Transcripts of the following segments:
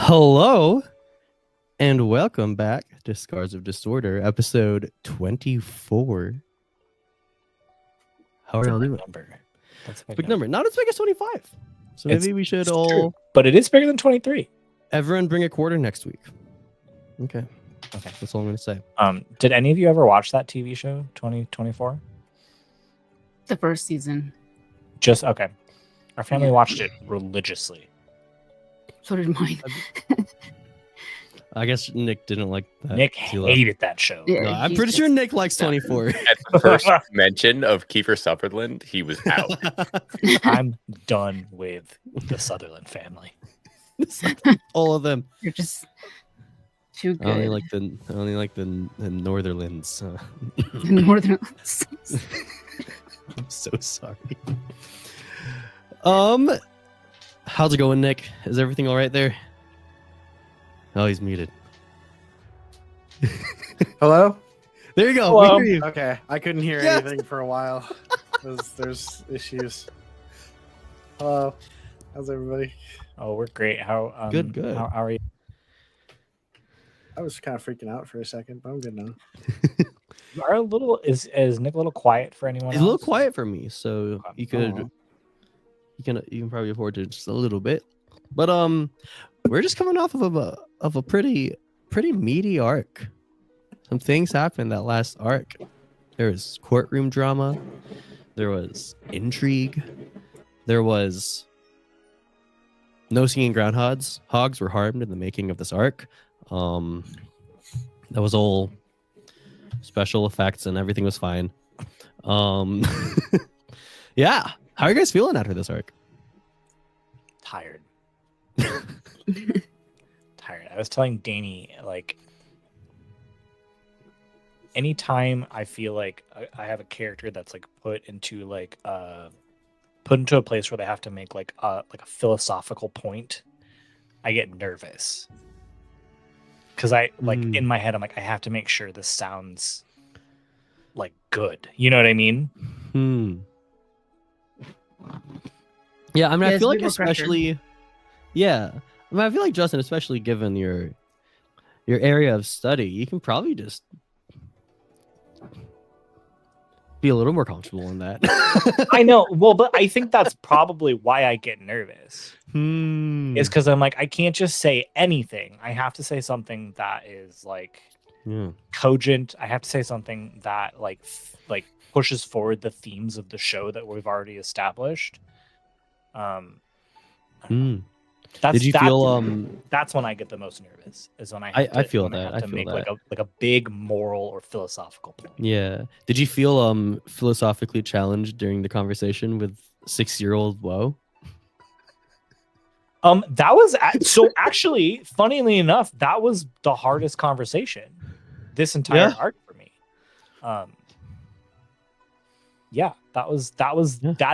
Hello and welcome back to Scars of Disorder, episode 24. How are y'all doing? That's Big number. Not as big as 25. So maybe we should it's all... true, but it is bigger than 23. Everyone bring a quarter next week. Okay. Okay. That's all I'm going to say. Did any of you ever watch that TV show, 2024? The first season. Just, okay. Our family watched it religiously. So did mine. I guess Nick didn't like that. Nick hated that show. Yeah, No, I'm he's pretty sure just- Nick likes 24. At the first mention of Kiefer Sutherland, he was out. I'm done with the Sutherland family. All of them. You're just too I good. only like the Northerlands. Northern. I'm so sorry. How's it going, Nick? Is everything all right there? Oh, he's muted. Hello? There you go. Hello. We hear you. Okay, I couldn't hear Yes. anything for a while. There's issues. Hello. How's everybody? Oh, we're great. How Good. How are you? I was kind of freaking out for a second, but I'm good now. You are a little is Nick a little quiet for anyone It's a little else? quiet for me, so you could Oh. you can probably afford to just a little bit. But we're just coming off of a pretty meaty arc. Some things happened that last arc. There was courtroom drama. There was intrigue. There was no singing groundhogs. Hogs were harmed in the making of this arc. That was all special effects and everything was fine. Yeah. How are you guys feeling after this arc? Tired. Tired. I was telling Danny, like, anytime I feel like I have a character that's like put into a place where they have to make like a philosophical point, I get nervous. Because I like in my head, I'm like, I have to make sure this sounds like good. You know what I mean? Yeah, I mean, I Yes, feel like bigger pressure. especially, yeah, I mean, I feel like Justin, especially given your area of study, you can probably just be a little more comfortable in that. I know. Well, but I think that's probably why I get nervous. Is because I'm like, I can't just say anything. I have to say something that is like Yeah. cogent. I have to say something that like pushes forward the themes of the show that we've already established. I don't know. Did you feel That's when I get the most nervous. Is when I feel when that. have I to feel make that. like a big moral or philosophical point. Yeah. Did you feel philosophically challenged during the conversation with 6-year-old Woe? That was so actually, funnily enough, that was the hardest conversation this entire Yeah. arc for me. Yeah, that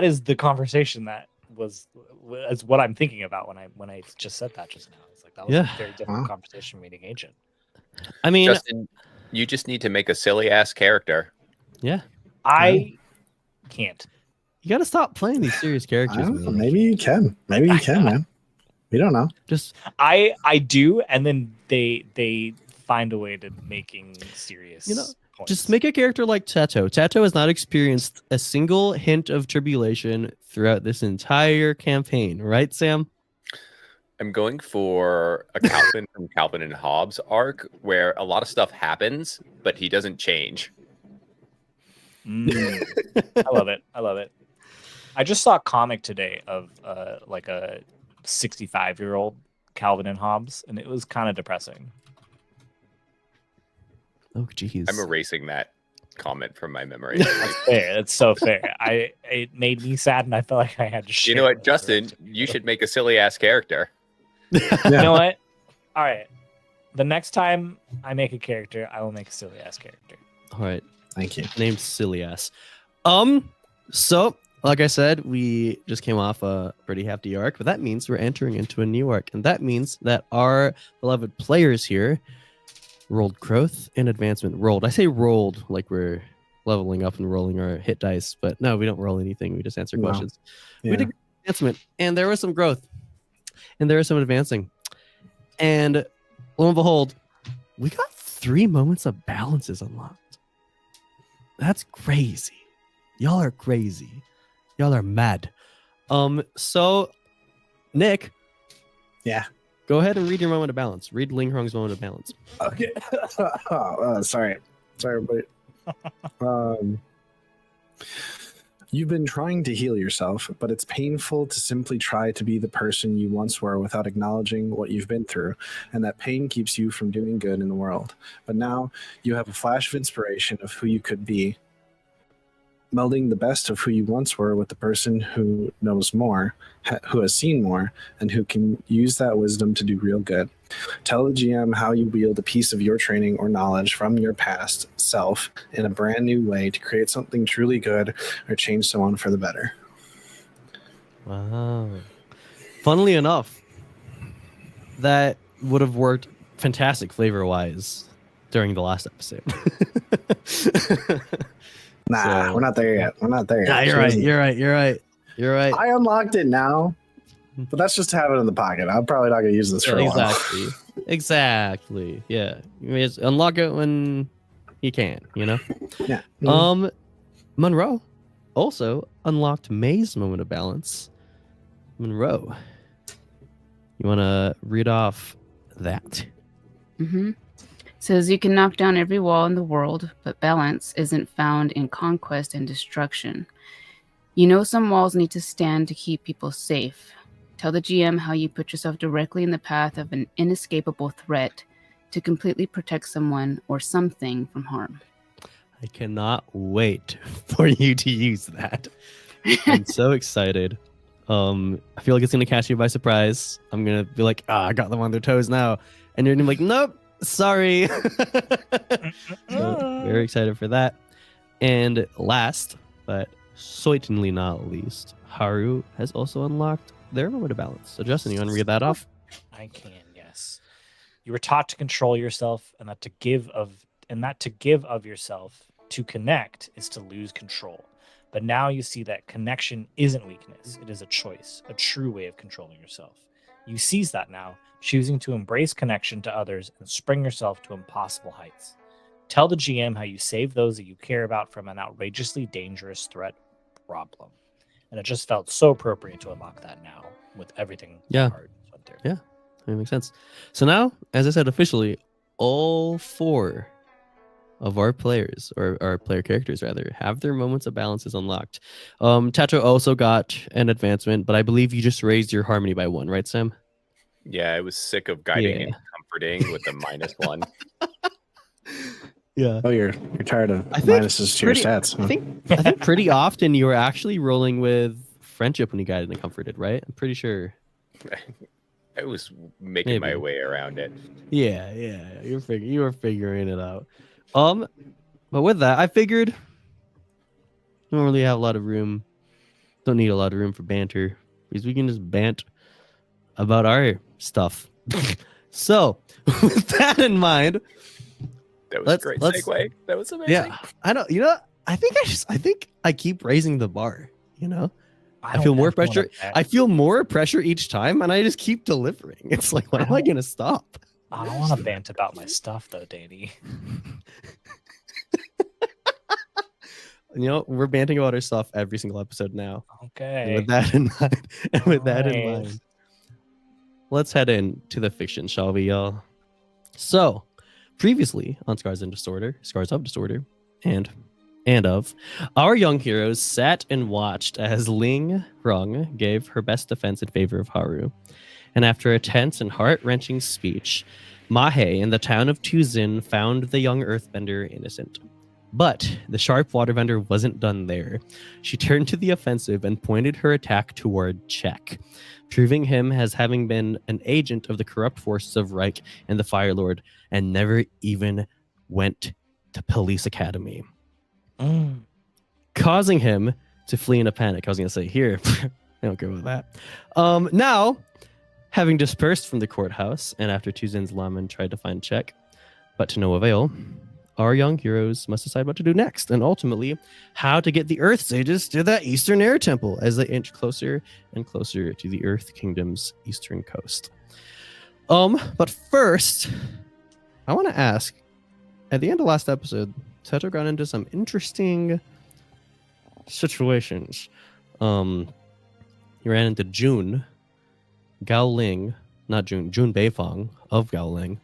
is the conversation that is what I'm thinking about when I just said that just now. It's like that was Yeah. a very different Wow. conversation meeting Agent. I mean, Justin, you just need to make a silly ass character. yeah. I can't. You got to stop playing these serious I characters, don't know, man. maybe you can. Maybe you can, man. We don't know. Just I do, and then they find a way to making serious. Points. Just make a character like Tato. Tato has not experienced a single hint of tribulation throughout this entire campaign, right, Sam? I'm going for a Calvin from Calvin and Hobbes arc where a lot of stuff happens, but he doesn't change. I love it. I love it. I just saw a comic today of like a 65-year-old Calvin and Hobbes, and it was kind of depressing. Oh, jeez. I'm erasing that comment from my memory. That's fair. That's so fair. It made me sad, and I felt like I had to share. You know what, it. Justin? You should make a silly ass character. You know what? All right. The next time I make a character, I will make a silly ass character. All right. Thank you. Named Silly Ass. So, like I said, we just came off a pretty hefty arc, but that means we're entering into a new arc. And that means that our beloved players here rolled growth and advancement. Rolled. I say rolled like we're leveling up and rolling our hit dice, but no, we don't roll anything. We just answer No. questions. Yeah. We did advancement, and there was some growth, and there was some advancing. And lo and behold, we got 3 moments of balances unlocked. That's crazy. Y'all are crazy. Y'all are mad. So Nick. Yeah. Go ahead and read your moment of balance. Read Ling Hong's moment of balance. Okay. Sorry, everybody. You've been trying to heal yourself, but it's painful to simply try to be the person you once were without acknowledging what you've been through, and that pain keeps you from doing good in the world. But now you have a flash of inspiration of who you could be, melding the best of who you once were with the person who knows more, who has seen more, and who can use that wisdom to do real good. Tell the GM how you wield a piece of your training or knowledge from your past self in a brand new way to create something truly good or change someone for the better. Wow. Funnily enough, that would have worked fantastic flavor-wise during the last episode. Nah, So- we're not there yet. Yeah, you're right. You're right. I unlocked it now, but that's just to have it in the pocket. I'm probably not going to use this for a while. Exactly. Yeah. You may just unlock it when you can, you know? Yeah. Monroe also unlocked May's moment of balance. Monroe, you want to read off that? Mm-hmm. Says you can knock down every wall in the world, but balance isn't found in conquest and destruction. You know some walls need to stand to keep people safe. Tell the GM how you put yourself directly in the path of an inescapable threat to completely protect someone or something from harm. I cannot wait for you to use that. I'm so excited. I feel like it's gonna catch you by surprise. I'm gonna be like, I got them on their toes now, and you're gonna be like, nope, sorry. So, very excited for that. And last, but certainly not least, Haru has also unlocked their moment of balance. So Justin, you want to read that off? I can, yes. You were taught to control yourself, and that to give of yourself to connect is to lose control. But now you see that connection isn't weakness; it is a choice, a true way of controlling yourself. You seize that now, choosing to embrace connection to others and spring yourself to impossible heights. Tell the GM how you save those that you care about from an outrageously dangerous threat problem. And it just felt so appropriate to unlock that now with everything. Yeah. Hard went through. Yeah. That makes sense. So now, as I said, officially, all 4 of our players, or our player characters rather, have their moments of balances unlocked. Tacho also got an advancement, but I believe you just raised your harmony by 1, right, Sam? Yeah, I was sick of guiding Yeah. and comforting with the -1. Yeah. Oh, you're tired of I think minuses to your stats. Huh? I think pretty often you were actually rolling with friendship when you guided and comforted, right? I'm pretty sure. I was making my Maybe. way around it. Yeah. You were figuring it out. But with that, I figured we don't really have a lot of room. Don't need a lot of room for banter because we can just bant about our stuff. So, with that in mind, That was Let's- a great let's- segue. That was amazing. yeah, I don't. You know, I think I keep raising the bar. You know, I feel don't more ever wanna pressure. bet. I feel more pressure each time, and I just keep delivering. It's like, when am I gonna stop? I don't want to bant about my stuff though, Danny. You know, we're banting about our stuff every single episode now. And Okay. with that in mind, Nice. let's head into the fiction, shall we, y'all? So, previously on Scars of Disorder, and of our young heroes sat and watched as Ling Rong gave her best defense in favor of Haru. And after a tense and heart-wrenching speech, Mahe in the town of Tuzin found the young earthbender innocent. But the sharp waterbender wasn't done there. She turned to the offensive and pointed her attack toward Czech, proving him as having been an agent of the corrupt forces of Reich and the Fire Lord, and never even went to police academy, causing him to flee in a panic. I was going to say, here, I don't care about that. Now, having dispersed from the courthouse, and after Tuzin's lawman tried to find Czech, but to no avail, our young heroes must decide what to do next, and ultimately, how to get the Earth Sages to that Eastern Air Temple as they inch closer and closer to the Earth Kingdom's eastern coast. But first, I want to ask. At the end of last episode, Teto got into some interesting situations. He ran into June Gaoling, not June Beifong of Gaoling,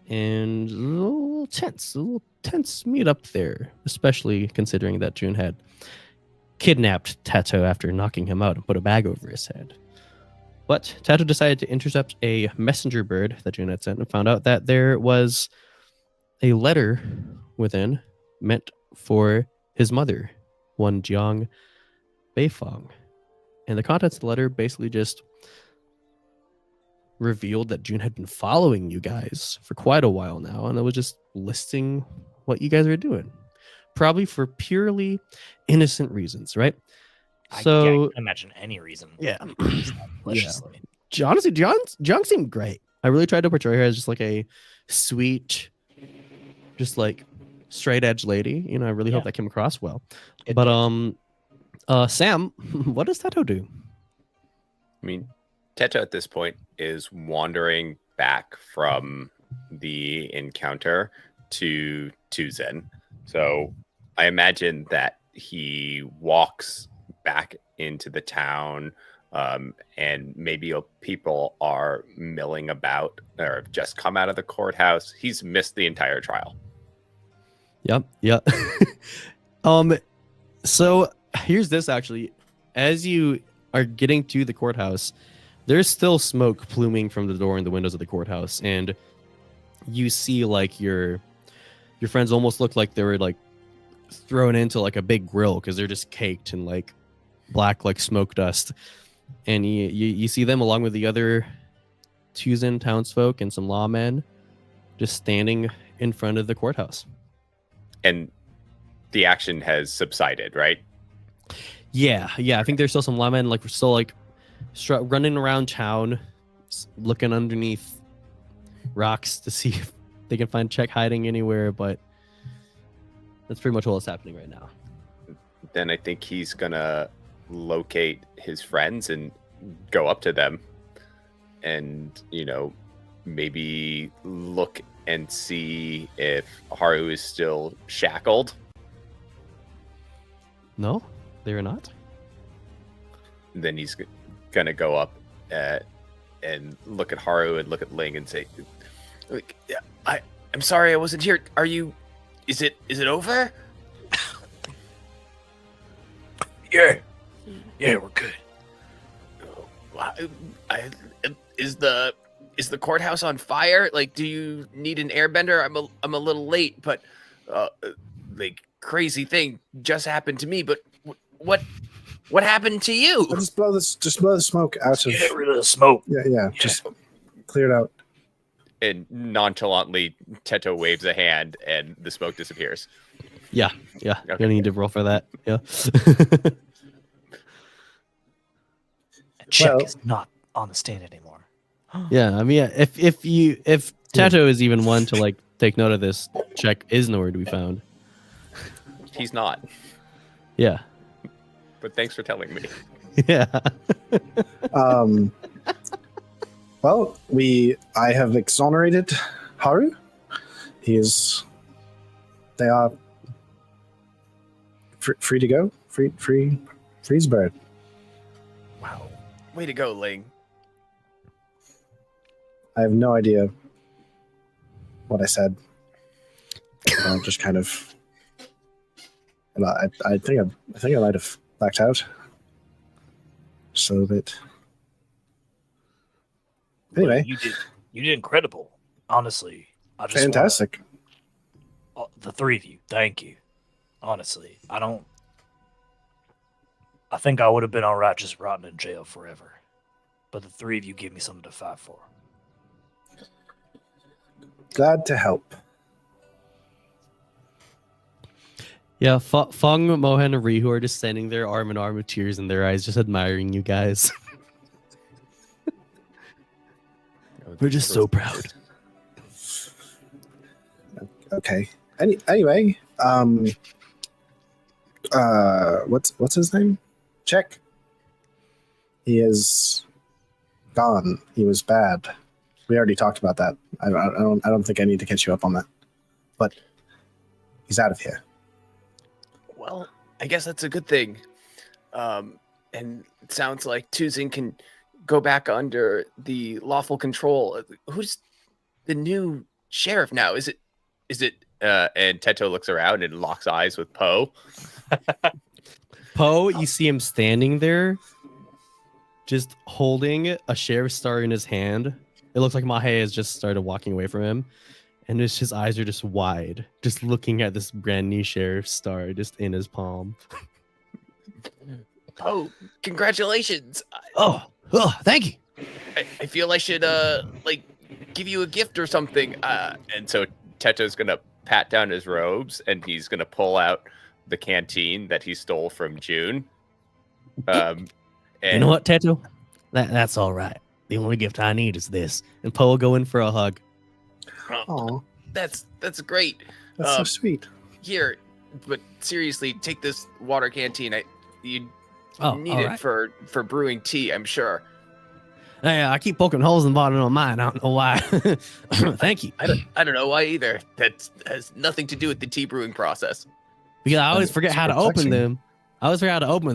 and a little tense meet up there, especially considering that June had kidnapped Teto after knocking him out and put a bag over his head. But Teto decided to intercept a messenger bird that June had sent and found out that there was a letter within meant for his mother, one Jiang Beifong. And the contents of the letter basically just revealed that June had been following you guys for quite a while now, and it was just listing what you guys were doing. Probably for purely innocent reasons, right? I So can't imagine any reason. yeah. Maliciously. Honestly, Jiang seemed great. I really tried to portray her as just like a sweet, just like straight edge lady. You know, I really hope that came across well. It But did. Sam, what does Teto do? I mean, Teto at this point is wandering back from the encounter to Tuzen. So I imagine that he walks back into the town, and maybe people are milling about or have just come out of the courthouse. He's missed the entire trial. Yep. So here's this actually. As you are getting to the courthouse, there's still smoke pluming from the door and the windows of the courthouse, and you see like your friends almost look like they were like thrown into like a big grill because they're just caked in like black like smoke dust. And you see them along with the other Tuzen townsfolk and some lawmen just standing in front of the courthouse. And the action has subsided, right? Yeah. I think there's still some lawmen like we're still like running around town, looking underneath rocks to see if they can find Czech hiding anywhere, but that's pretty much all that's happening right now. Then I think he's gonna locate his friends and go up to them and, you know, maybe look and see if Haru is still shackled. No, they're not. Then he's gonna go up and look at Haru and look at Ling and say, like, I'm sorry I wasn't here. Are you? Is it over? Yeah, we're good. Is the courthouse on fire? Like, do you need an airbender? I'm a little late, but like crazy thing just happened to me. But what happened to you? Just blow the smoke out of. Get rid of the smoke. Yeah. Just clear it out. And nonchalantly, Teto waves a hand, and the smoke disappears. Yeah. Okay. Gonna need to roll for that. Yeah. Check is not on the stand anymore. Yeah. I mean, if Teto is even one to like take note of this, Czech is nowhere to be found. He's not. Yeah. But thanks for telling me. Yeah. Well, I have exonerated Haru. They are free to go. Freeze bird. Wow. Way to go, Ling. I have no idea what I said. Just kind of. I think I might have blacked out. Just a little bit. Anyway, you did incredible. Honestly, I just fantastic. The three of you, thank you. Honestly, I think I would have been all right just rotting in jail forever. But the three of you give me something to fight for. Glad to help. Yeah. Fung, Mohan, and Rihu are just standing there arm in arm with tears in their eyes, just admiring you guys. We're just so proud. Okay. Anyway, what's his name? Check. He is gone. He was bad. We already talked about that. I don't think I need to catch you up on that. But he's out of here. Well, I guess that's a good thing. And it sounds like Tuzin can go back under the lawful control. Who's the new sheriff now? Is it and Teto looks around and locks eyes with Poe. Poe, you see him standing there, just holding a sheriff's star in his hand. It looks like Mahe has just started walking away from him, and his eyes are just wide, just looking at this brand new sheriff's star just in his palm. Oh, congratulations! Oh, thank you. I feel I should like give you a gift or something. And so Teto's gonna pat down his robes and he's gonna pull out the canteen that he stole from June. And You know what, Teto? That's all right. The only gift I need is this. And Poe will go in for a hug. Oh, That's great. that's so sweet. Here, but seriously, take this water canteen. You Oh, need all it right. for brewing tea, I'm sure. Hey, I keep poking holes in the bottom of mine. I don't know why. Thank you. I don't know why either. That has nothing to do with the tea brewing process. Because I always It's forget how to protection. open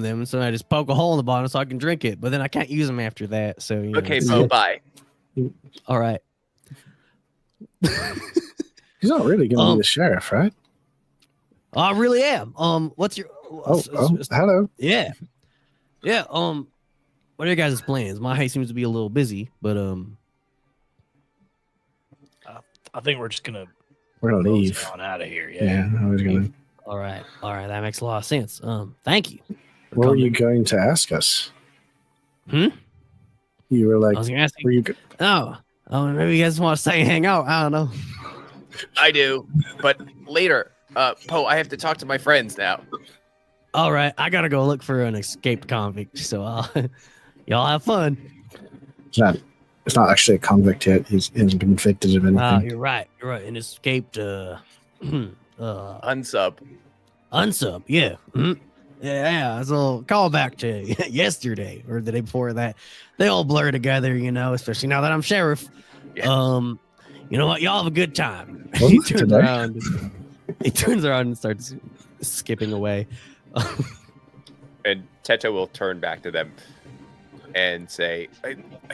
them. So I just poke a hole in the bottom so I can drink it. But then I can't use them after that. So you know, Okay, it's- Poe, bye. all right. He's not really going to be the sheriff, right? I really am. What's your? Oh, hello. Yeah. What are your guys' plans? My hay seems to be a little busy, but I think we're just gonna We're going to close leave. on out of here. Yeah, I was going to. all right, that makes a lot of sense. Thank you. for What were you coming. going to ask us? Hmm? You were I like, was gonna ask you. were you? Oh, maybe you guys want to stay and hang out. I don't know. I do, but later. Poe, I have to talk to my friends now. All right, I gotta go look for an escaped convict. So y'all have fun. It's not actually a convict yet. He hasn't been convicted of anything. You're right. An escaped Unsub. unsub. Yeah. Mhm. Yeah. So call back to yesterday or the day before that. They all blur together, especially now that I'm sheriff. Yeah. You know what? Y'all have a good time. Well, He turns today. around. He turns around and starts skipping away. And Teto will turn back to them and say,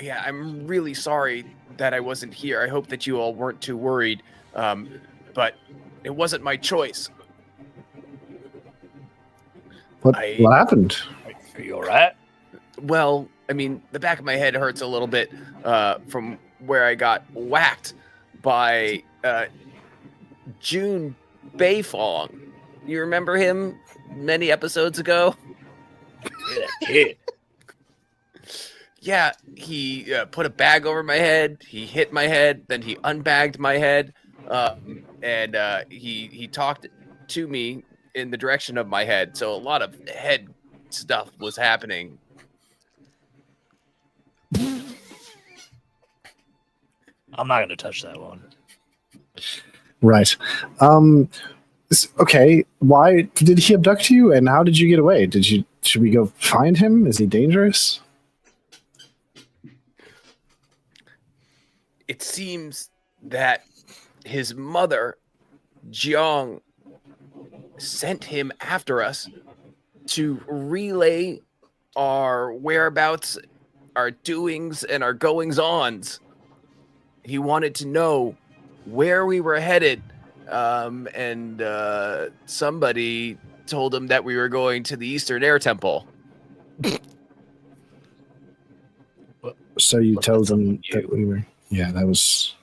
yeah, I'm really sorry that I wasn't here. I hope that you all weren't too worried. But it wasn't my choice. What happened? Are you all right? Well, I mean, the back of my head hurts a little bit from where I got whacked by June Bayfong. You remember him many episodes ago? Yeah, that kid. Yeah, he put a bag over my head. He hit my head. Then he unbagged my head. And he talked to me in the direction of my head. So a lot of head stuff was happening. I'm not gonna touch that one. Right. Okay. Why did he abduct you, and how did you get away? Should we go find him? Is he dangerous? It seems that his mother, Jiang, sent him after us to relay our whereabouts, our doings, and our goings-ons. He wanted to know where we were headed, and somebody told him that we were going to the Eastern Air Temple. So you Well, told that's him up to that we were. Yeah, that was.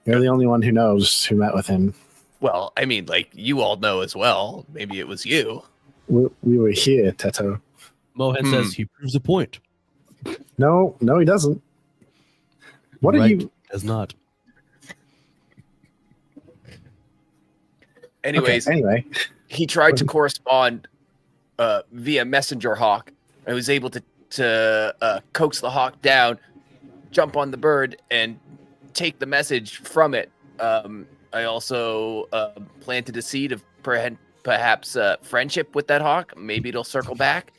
You're the only one who knows who met with him. Well, I mean, like, you all know as well. Maybe it was you. We were here, Teto. Mohan says he proves a point. No, he doesn't. What are Right, you? does not. Anyways, Okay, anyway, he tried to correspond via messenger hawk. I was able to coax the hawk down, jump on the bird, and take the message from it. I also planted a seed of perhaps friendship with that hawk. Maybe it'll circle back.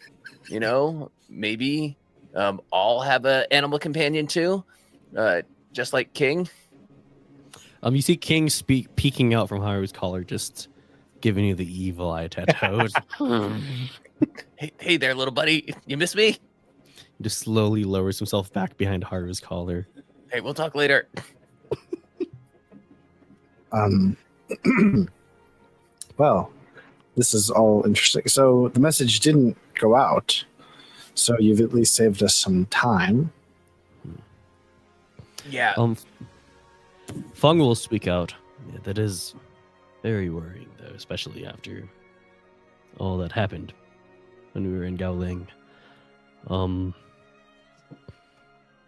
Maybe I'll have an animal companion too. just like King. You see King peeking out from Haru's collar, just giving you the evil eye tattoo. Hey there, little buddy. You miss me? He just slowly lowers himself back behind Haru's collar. Hey, we'll talk later. Well, this is all interesting. So the message didn't go out. So you've at least saved us some time. Yeah. Fung will speak out. Yeah, that is very worrying, though, especially after all that happened when we were in Gaoling.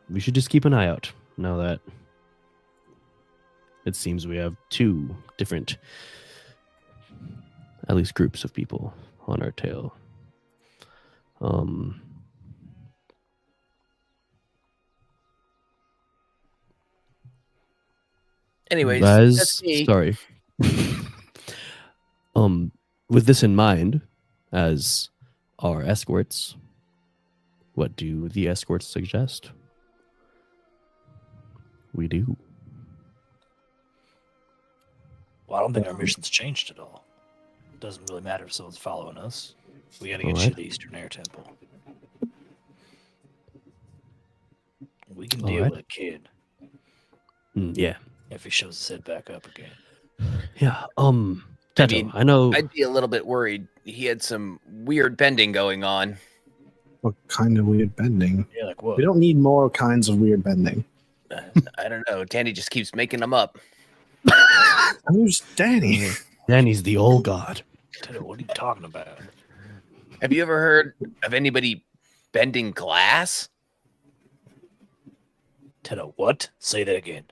We should just keep an eye out now that it seems we have two different, at least groups of people on our tail. Anyways, Baz, that's me. sorry. With this in mind, as our escorts, what do the escorts suggest? We do. Well, I don't think our mission's changed at all. It doesn't really matter if someone's following us. We gotta get Alright. to the Eastern Air Temple. We can Alright. deal with a kid Yeah. if he shows his head back up again. Yeah. Teto, I know. I'd be a little bit worried. He had some weird bending going on. What kind of weird bending? Yeah, like what? We don't need more kinds of weird bending. I don't know. Danny just keeps making them up. Who's Danny? Danny's the old god. Tato, what are you talking about? Have you ever heard of anybody bending glass? Tato, what? Say that again.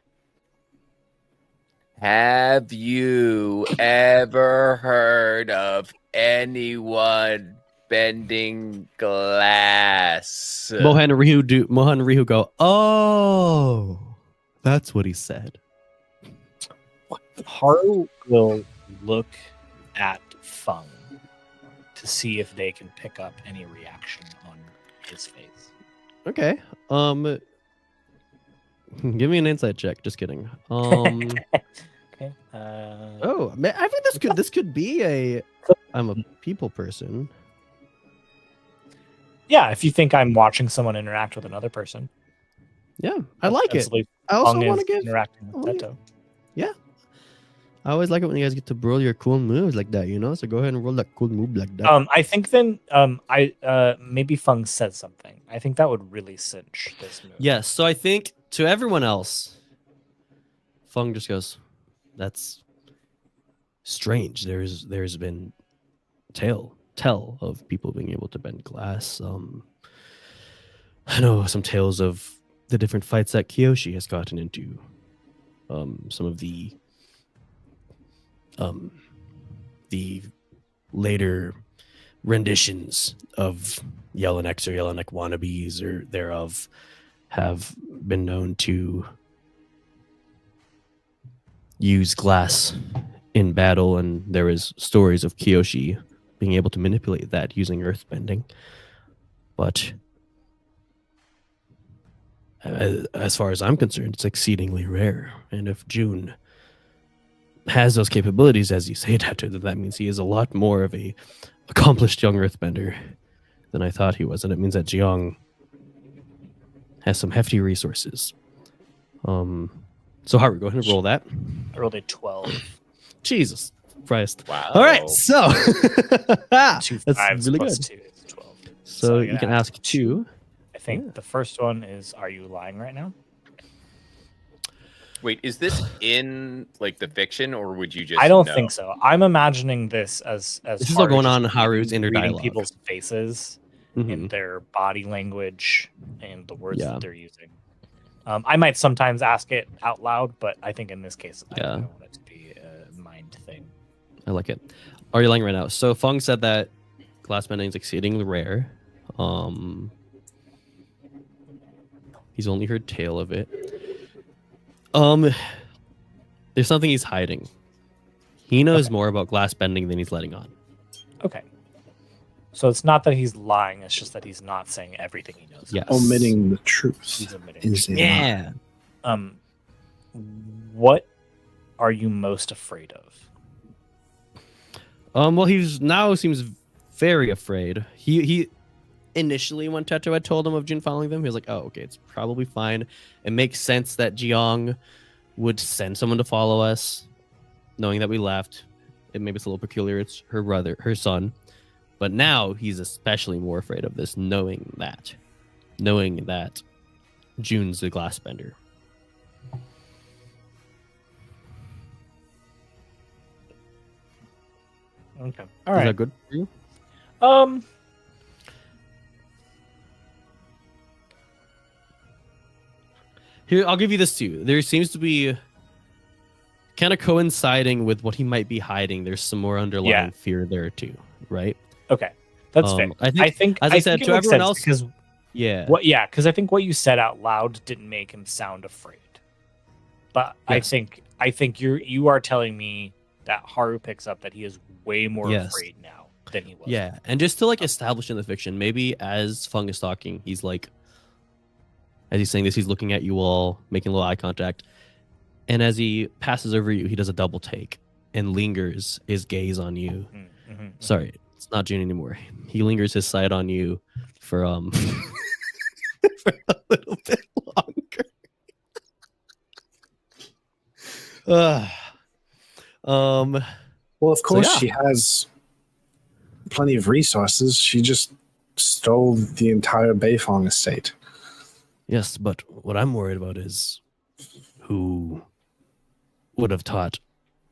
Have you ever heard of anyone bending glass? Mohan and Rihu go, oh, that's what he said. Haru will look at Fung to see if they can pick up any reaction on his face. Okay. Give me an insight check. Just kidding. Okay. Oh, man, I think this could be a. I'm a people person. Yeah, if you think I'm watching someone interact with another person. Yeah, I like it. Ostensibly, I also Fung want is to give. interacting I with wanna- Teto. I always like it when you guys get to roll your cool moves like that, you know. So go ahead and roll that cool move like that. I think then maybe Fung said something. I think that would really cinch this move. Yes. So I think to everyone else, Fung just goes, "That's strange. There's been tell of people being able to bend glass. I know some tales of the different fights that Kiyoshi has gotten into. Some of the later renditions of Yellow-Necks or Yellow-Neck wannabes or thereof have been known to use glass in battle, and there is stories of Kiyoshi being able to manipulate that using earthbending. But as far as I'm concerned, it's exceedingly rare. And if June has those capabilities, as you say, Tato, that means he is a lot more of a accomplished young earthbender than I thought he was. And it means that Jiang has some hefty resources. So Haru, go ahead and roll that. I rolled a 12. Jesus Christ. Wow. All right, so Two that's fives really plus good. 2 is 12. So I'm you can gonna ask two. I think the first one is, are you lying right now? Wait, is this in like the fiction, or would you just? I don't know? think so. I'm imagining this as This is all Haru going just on in Haru's reading inner dialogue. people's faces Mhm. and their body language and the words Yeah. that they're using. I might sometimes ask it out loud, but I think in this case, I Yeah. don't want it to be a mind thing. I like it. Are you lying right now? So Fung said that glass bending is exceedingly rare. He's only heard tale of it. There's something he's hiding. He knows more about glass bending than he's letting on. Okay. So it's not that he's lying; it's just that he's not saying everything he knows. Yes. Omitting the truth He's omitting. is a lie. Yeah. What are you most afraid of? Well, he's now seems very afraid. He initially, when Tetra had told him of Jin following them, he was like, "Oh, okay, it's probably fine. It makes sense that Jiang would send someone to follow us, knowing that we left. It maybe it's a little peculiar. It's her son. But now he's especially more afraid of this, knowing that June's the glassbender." Okay. Is All right. that good for you? Here, I'll give you this too. There seems to be kind of coinciding with what he might be hiding. There's some more underlying fear there too, right? Okay. That's fair. I think, as I said to everyone else, because because I think what you said out loud didn't make him sound afraid. But Yes. I think you are telling me that Haru picks up that he is way more afraid now than he was. Yeah, and just to like establish in the fiction, maybe as Fung is talking, he's like, as he's saying this, he's looking at you all, making a little eye contact, and as he passes over you, he does a double take and lingers his gaze on you. Mm-hmm. Sorry, it's not June anymore. He lingers his sight on you for for a little bit longer. Well, of course, yeah. she has plenty of resources. She just stole the entire Beifong estate. Yes, but what I'm worried about is who would have taught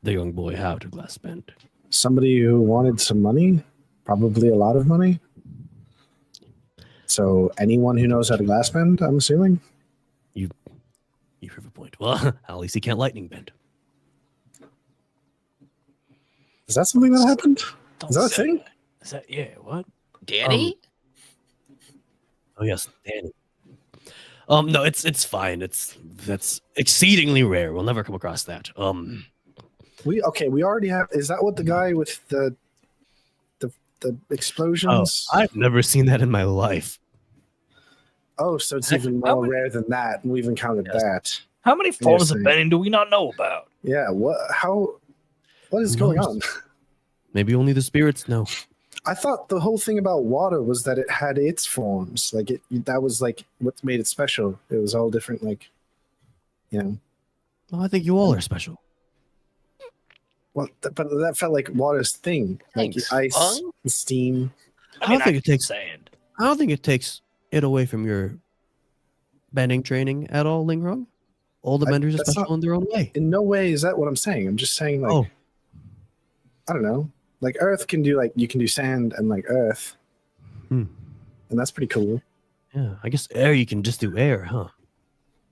the young boy how to glass bend. Somebody who wanted some money, probably a lot of money. So anyone who knows how to glass bend, I'm assuming. You have a point. Well, at least he can't lightning bend. Is that something that happened? Don't Is that a say thing? that. Is that what? Danny? Oh yes, Danny. No, it's fine. That's exceedingly rare. We'll never come across that. We already have. Is that what the guy with the explosions? I've never seen that in my life. Oh, so it's even more rare than that, and we've encountered that. How many forms of Interesting. bending do we not know about? Yeah. What is Who going knows? on? Maybe only the spirits know. I thought the whole thing about water was that it had its forms. Like that was like what made it special. It was all different, like, you know. Well, I think you all are special. Well, but that felt like water's thing, like Thanks, ice, Fung. and steam. I don't think it takes sand. I don't think it takes it away from your bending training at all, Lingrong. All the benders are that's special not- in their own way. In no way is that what I'm saying. I'm just saying, like, Oh. I don't know. Like Earth can do, like, you can do sand and like Earth, Hmm. and that's pretty cool, Yeah, I guess air you can just do air, huh?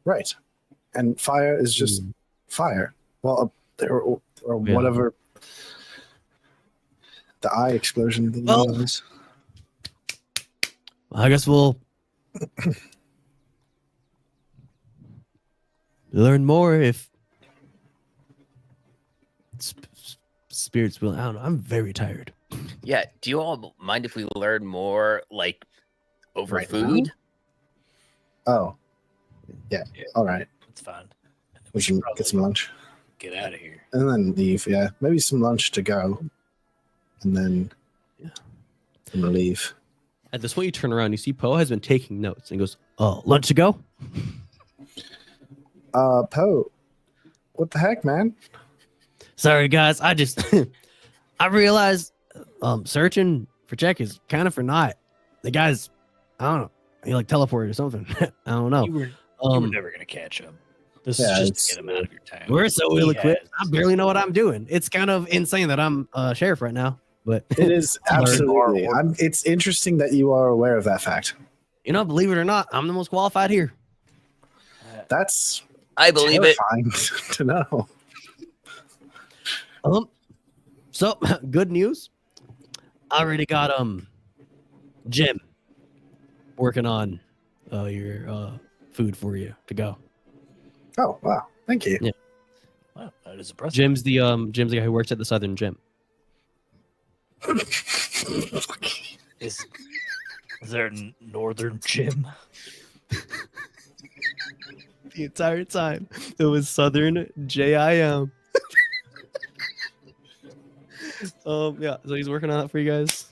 right? And fire is just fire. Well, or Yeah. whatever. The eye explosion thing Well- was. I guess we'll learn more if spirits will. I don't know. I'm very tired. Yeah. Do you all mind if we learn more, like, over Right food? Oh, yeah. All right. It's fine. We should can get some lunch get out of here. and then leave. Yeah, maybe some lunch to go, and then leave. At this point, you turn around. You see Poe has been taking notes and goes, "Oh, lunch to go." Poe, what the heck, man? Sorry, guys. I just I realized searching for Jack is kind of for naught. The guy's, I don't know, he like teleported or something. I don't know. You were never gonna catch him. This Yeah, is just it's- to get him out of your town. We're so He ill equipped. has- I barely know what I'm doing. It's kind of insane that I'm sheriff right now. But It is Learn absolutely. It's interesting that you are aware of that fact. you know, believe it or not, I'm the most qualified here. That's I believe it. terrifying to know. So good news. I already got Jim working on your food for you to go. Oh wow, thank you. Yeah. Wow, that is impressive. Jim's the guy who works at the Southern Gym. Is there a northern gym? the entire time. It was Southern JIM. Yeah, so he's working on that for you guys.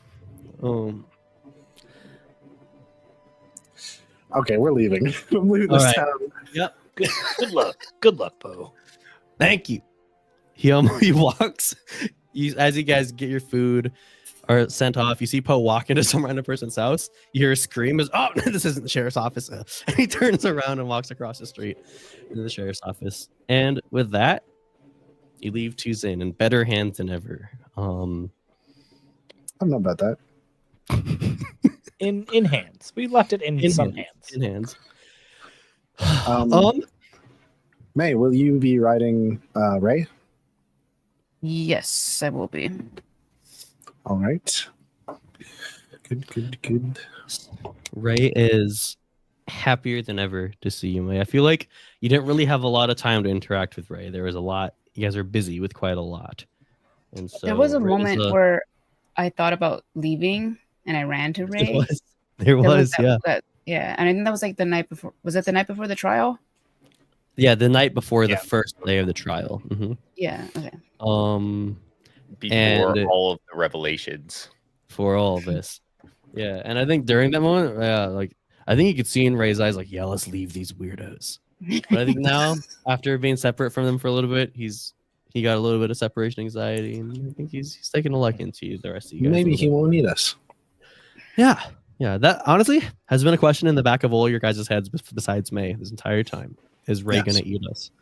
Okay, we're leaving. I'm leaving this All right. town. Yep. Good luck, Bo. Thank you. He walks. As you guys get your food or sent off, you see Poe walk into some random person's house. You hear a scream. Oh, this isn't the sheriff's office. And he turns around and walks across the street into the sheriff's office. And with that, you leave Tuzin in better hands than ever. I don't know about that. In hands. We left it in some hands. In hands. May, will you be riding Ray? Yes, I will be. All right. Good. Ray is happier than ever to see you, May. I feel like you didn't really have a lot of time to interact with Ray. There was a lot. You guys are busy with quite a lot. And so There was a Ray's moment where I thought about leaving and I ran to Ray. There was, yeah. Yeah, and I think that was like the night before. Was it the night before the trial? Yeah, the night before the first day of the trial. Mm-hmm. Yeah, okay. Before all of the revelations. For all of this. Yeah, and I think during that moment, I think you could see in Ray's eyes, like, yeah, let's leave these weirdos. But I think now, after being separate from them for a little bit, he got a little bit of separation anxiety, and I think he's taking a liking to the rest of you guys. Maybe he won't need us. Yeah. That honestly has been a question in the back of all your guys' heads besides May this entire time. Is Ray gonna eat us?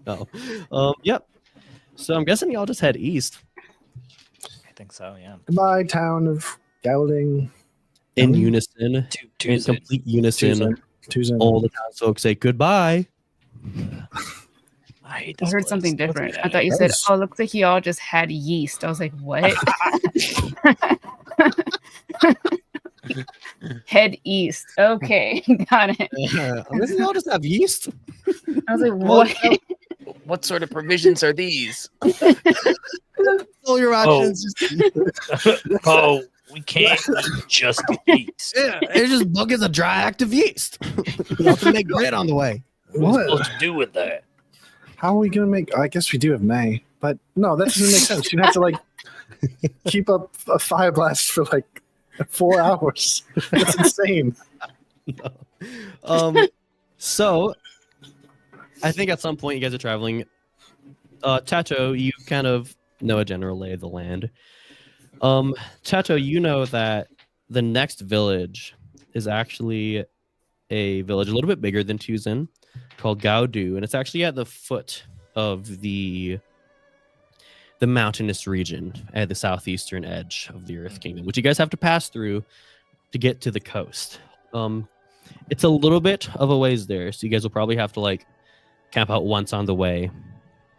No. Yep. So I'm guessing y'all just head east. I think so, yeah. Goodbye, town of Gelding. In unison. In Tuzin. complete unison. Tuzin. All the townsfolk say goodbye. I hate I this heard place. something What's different. that? I thought you That said, was- "Oh, looks like you all just had yeast." I was like, "What?" Head east. Okay, got it. I'm guessing y'all just have yeast. I was like, "What?" What sort of provisions are these? All your options. Oh, we can't eat just yeast. Yeah, it's just buckets of dry active yeast. Y'all can make bread on the way. What's What? supposed to do with that? How are we gonna make? I guess we do have May, but no, that doesn't make sense. You'd have to like keep up a fire blast for like 4 hours. That's insane. So I think at some point you guys are traveling. Chacho, you kind of know a general lay of the land. Chacho, you know that the next village is actually a village a little bit bigger than Tuzin, called Gaudu, and it's actually at the foot of the mountainous region at the southeastern edge of the Earth Kingdom, which you guys have to pass through to get to the coast. It's a little bit of a ways there, so you guys will probably have to like camp out once on the way,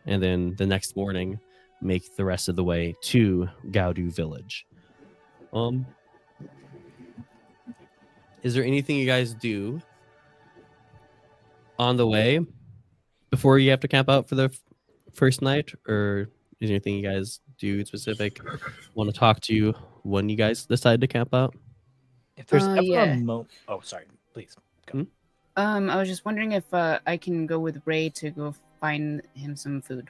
and then the next morning make the rest of the way to Gaudu village. Is there anything you guys do on the way before you have to camp out for the first night, or is there anything you guys do specific want to talk to you when you guys decide to camp out? If there's ever yeah. a moment. Oh, sorry. Please. Go. I was just wondering if I can go with Ray to go find him some food.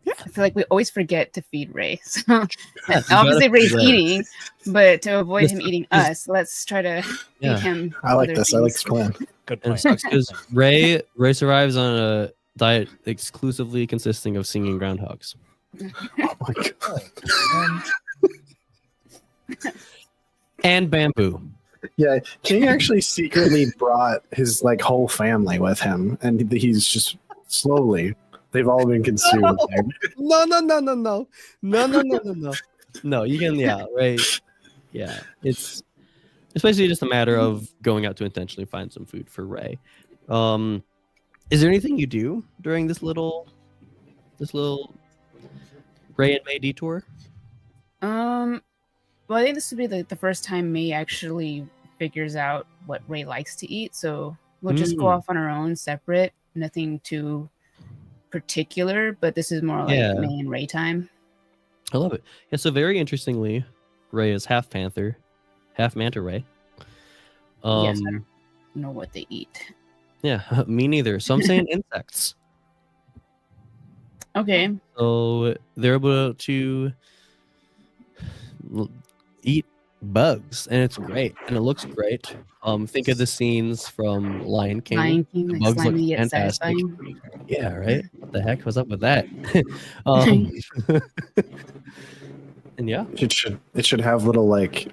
Yeah. I feel like we always forget to feed Ray. So Yeah, obviously Ray's Ray. eating, but to avoid Yes, him eating yes. us, let's try to Yeah. feed him. I like other this. I like things. this plan. Good And point. it sucks because Ray survives on a diet exclusively consisting of singing groundhogs Oh my god. and bamboo. Yeah, King actually secretly brought his like whole family with him, and he's just slowly. They've all been consumed. No. No, you can, right. Yeah, it's basically just a matter of going out to intentionally find some food for Ray. Is there anything you do during this little Ray and May detour? Well, I think this would be the first time May actually figures out what Ray likes to eat. So we'll just go off on our own, separate. Nothing too particular, but this is more like Yeah. May and Ray time. I love it. Yeah, so very interestingly, Ray is half panther, half manta ray. Yes, I don't know what they eat. Yeah, me neither. So I'm saying insects. Okay. So they're able to eat bugs, and it's great, and it looks great. Think of the scenes from Lion King. Lion King, The like bugs look slimy yet fantastic. satisfying. Yeah, right. What the heck was up with that? um, and yeah, It should have little like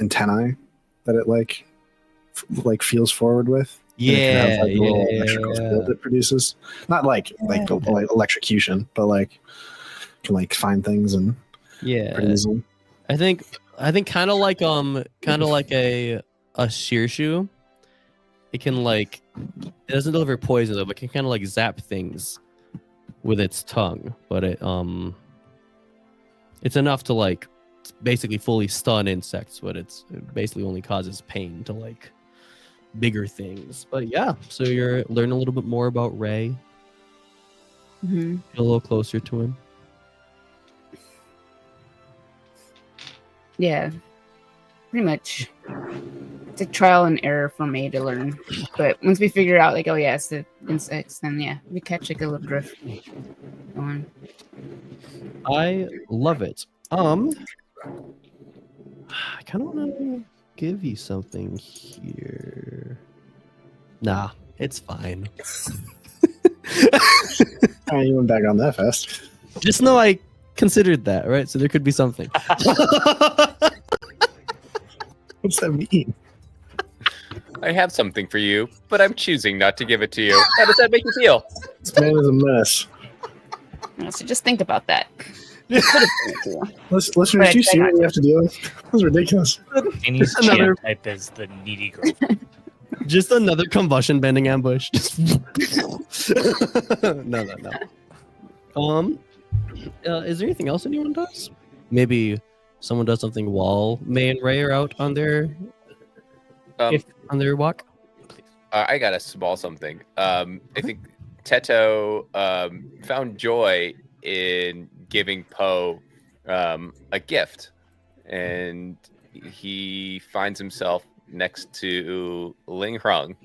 antennae that it like feels forward with. And it can have yeah, like a little yeah, electrical yeah. field it produces. Not like electrocution, but like can like find things and Yeah. pretty easily. I think kind of like a shearshoe. It can like it doesn't deliver poison though, but can kind of like zap things with its tongue. But it's enough to like basically fully stun insects, but it basically only causes pain to like bigger things. But yeah, so you're learning a little bit more about Ray, Mm-hmm. a little closer to him. Yeah, pretty much. It's a trial and error for me to learn. But once we figure out, like, oh yeah, it's the insects, then yeah, we catch like a little drift going. I love it. I kind of want to give you something here. Nah, it's fine. Oh, you went back on that fast. Just know I considered that, right? So there could be something. What's that mean? I have something for you, but I'm choosing not to give it to you. How does that make you feel? This man is a mess. So just think about that. Listeners, Right, do you see I what we have to deal with? That was ridiculous. Annie's Another- GM type is the needy girl. Just another combustion bending ambush. Just no. Is there anything else anyone does? Maybe someone does something while May and Ray are out on their on their walk. I got a small something. I think Teto found joy in giving Poe a gift, and he finds himself next to Ling Hrung.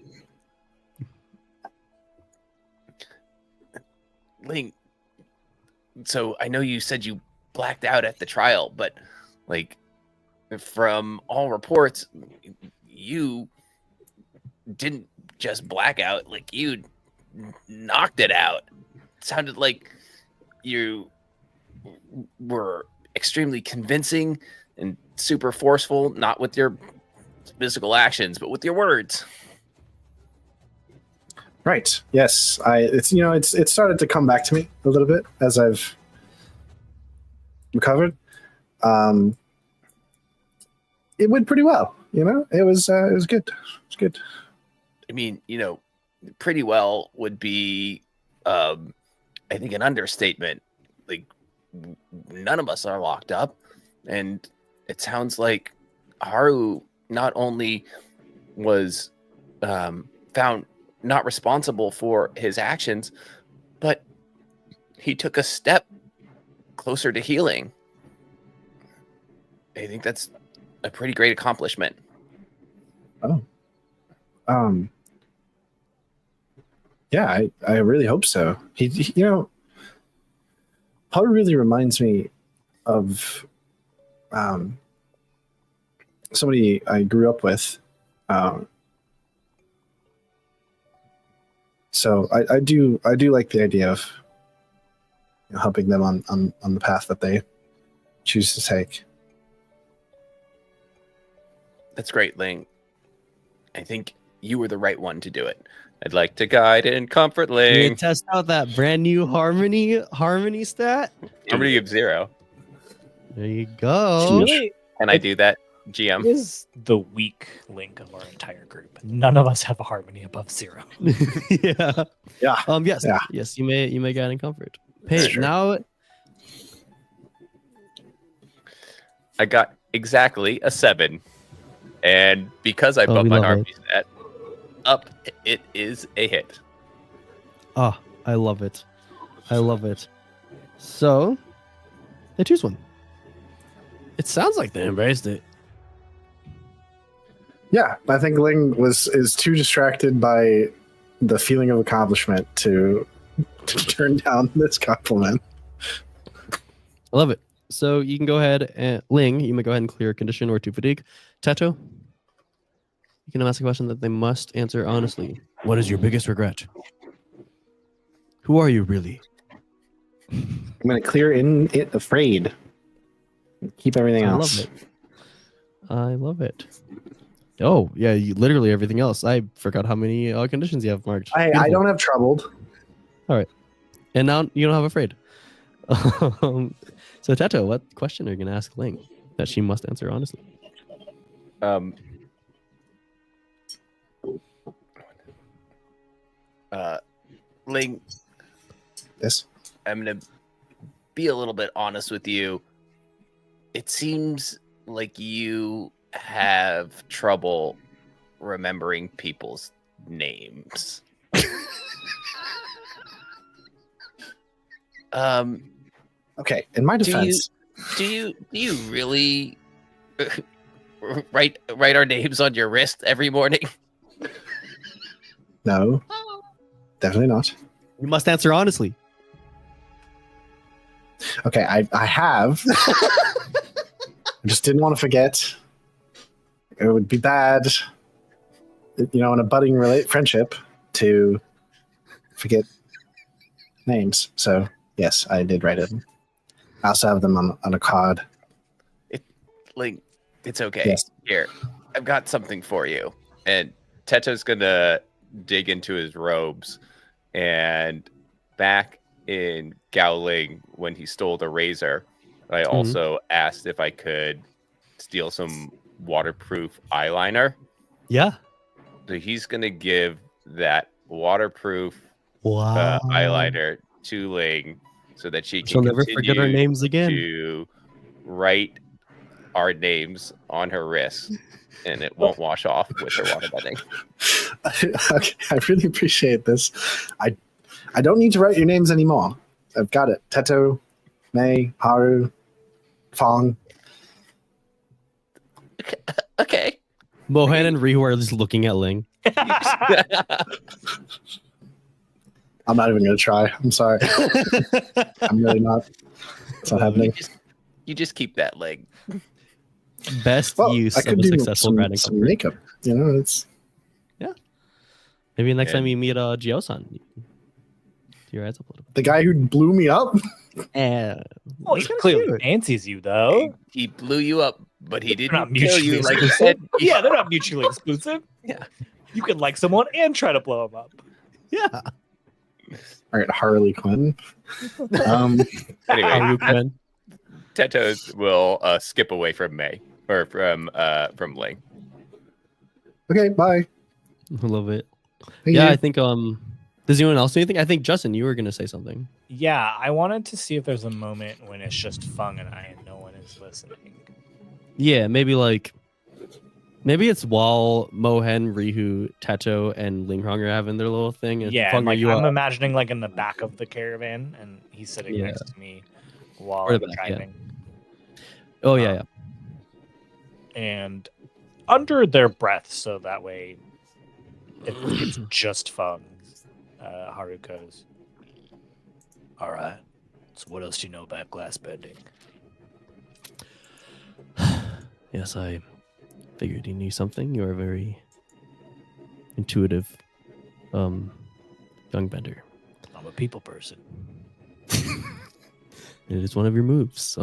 Ling, so I know you said you blacked out at the trial, but like from all reports, you didn't just black out, like you knocked it out. It sounded like you were extremely convincing and super forceful, not with your physical actions, but with your words. Right. Yes. It's started to come back to me a little bit as I've recovered. It went pretty well. It was good. It's good. I mean, pretty well would be, I think, an understatement. Like, none of us are locked up, and it sounds like Haru not only was found not responsible for his actions, but he took a step closer to healing. I think that's a pretty great accomplishment. Oh. Yeah, I really hope so. He Haru really reminds me of somebody I grew up with. So I do like the idea of helping them on the path that they choose to take. That's great, Ling. I think you were the right one to do it. I'd like to guide and comfort You Ling. can test out that brand new harmony stat. Harmony of 0. There you go. Really, Can I do that, it GM? is the weak link of our entire group. None of us have a harmony above 0. Yeah. Yeah. Yes. Yeah. Yes. You may guide and comfort. Hey, Sure. now I got exactly a 7. And because I bumped we my love harmony stat up, it is a hit. Oh, I love it. I love it. So, they choose one. It sounds like they embraced it. Yeah, I think Ling is too distracted by the feeling of accomplishment to turn down this compliment. I love it. So you can go ahead and Ling, you may go ahead and clear a condition or 2 fatigue. Teto, you can ask a question that they must answer honestly. What is your biggest regret? Who are you really? I'm going to clear in it afraid. Keep everything else. I love it. Oh, yeah, literally everything else. I forgot how many conditions you have marked. I don't have troubled. And now you don't have afraid. So, Teto, what question are you going to ask Ling that she must answer honestly? Ling, Yes. I'm gonna be a little bit honest with you. It seems like you have trouble remembering people's names. Okay. In my defense, Do you really write our names on your wrist every morning? no, definitely not. You must answer honestly. Okay, I have. I just didn't want to forget. It would be bad, in a budding friendship to forget names. So yes, I did write it. I also have them on a card. It's okay. Yes. Here, I've got something for you. And Teto's gonna dig into his robes, and back in Gowling, when he stole the razor, I also asked if I could steal some waterproof eyeliner. Yeah. So he's gonna give that waterproof Wow. eyeliner to Ling so that she She'll can never forget our names again. to write our names on her wrist, and it won't wash off with her waterbending. Okay, I really appreciate this. I don't need to write your names anymore. I've got it. Teto, May, Haru, Fong. Okay. Mohan and Rihu are just looking at Ling. I'm not even going to try. I'm sorry. I'm really not. It's not happening. You just keep that leg. Best use I of could a do successful branding some company. makeup. It's Maybe next Yeah. time you meet Gio-san, you can do your eyes up a little the guy who blew me up. bit. Oh, he clearly fancies you, though. He blew you up, but he They're not didn't kill mutually you like you exclusive. said. Yeah, they're not mutually exclusive. Yeah. You can like someone and try to blow them up. Yeah. All right, Harley Quinn. Anyway, Haru Ken. Tetos will skip away from May or from Ling. Okay, bye. I love it. Thank Yeah, you. I think does anyone else do anything? I think Justin, you were gonna say something. Yeah, I wanted to see if there's a moment when it's just Fung and I and no one is listening. Yeah, maybe it's while Mohen, Rihu, Teto, and Lingrong are having their little thing. And Yeah, Fung, and, are you I'm up? imagining in the back of the caravan, and he's sitting Yeah. next to me while Or I'm the back, yeah. driving. Oh yeah. And under their breath, so that way it's just Fung. Haru goes, all right, so what else do you know about glass bending? Yes, I figured you knew something. You're a very intuitive young bender. I'm a people person. It is one of your moves.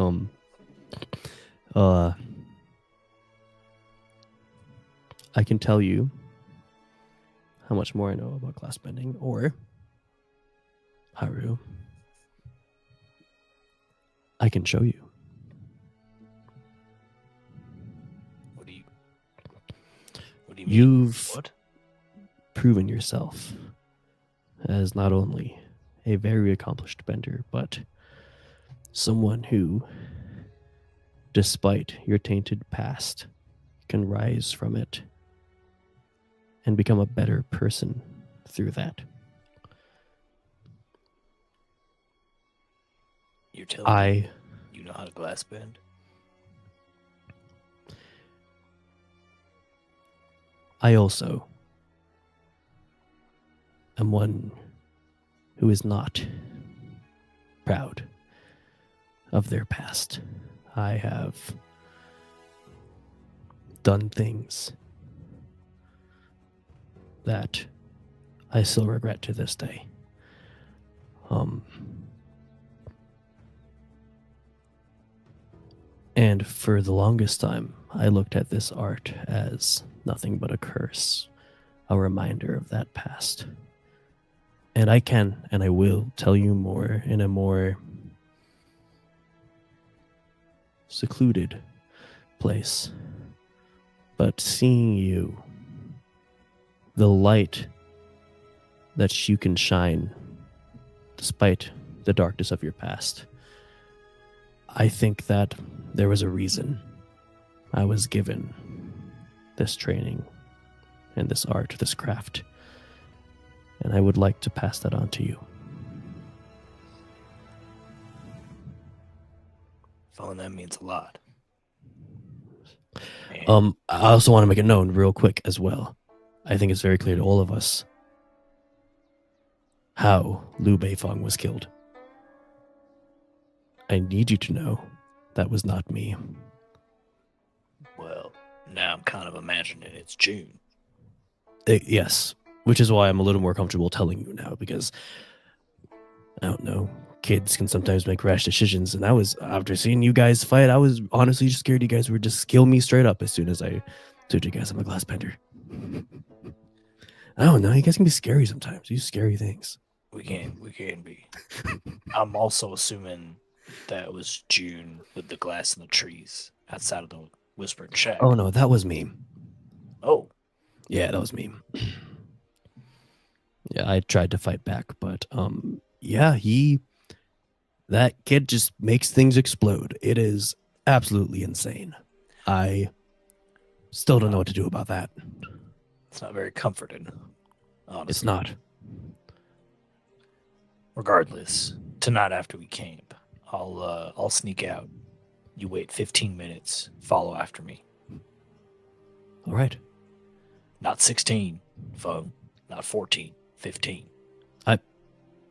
I can tell you how much more I know about glass bending, or Haru, I can show you. What do you mean? You've What? proven yourself as not only a very accomplished bender, but someone who, despite your tainted past, can rise from it and become a better person through that. You're telling me I you know how to glass bend? I also am one who is not proud of their past. I have done things that I still regret to this day. And for the longest time, I looked at this art as nothing but a curse, a reminder of that past. And I can and I will tell you more in a more secluded place. But seeing you, the light that you can shine despite the darkness of your past, I think that there was a reason I was given this training and this art, this craft. And I would like to pass that on to you. Well, that means a lot. Man. I also want to make it known real quick as well. I think it's very clear to all of us how Liu Beifeng was killed. I need you to know that was not me. Well, now I'm kind of imagining it's June. Yes, which is why I'm a little more comfortable telling you now, because I don't know, kids can sometimes make rash decisions, and after seeing you guys fight, I was honestly just scared you guys would just kill me straight up as soon as I told you guys I'm a glass bender. I don't know, you guys can be scary sometimes. You do scary things. We can be. I'm also assuming that was June with the glass in the trees outside of the Whispered Shack. Oh no, that was me. Oh. Yeah, that was me. Yeah, I tried to fight back, but yeah, that kid just makes things explode. It is absolutely insane. I still don't know what to do about that. It's not very comforting. Honestly. It's not. Regardless, tonight after we camp, I'll sneak out. You wait 15 minutes. Follow after me. All right. Not 16, phone. Not 14, 15.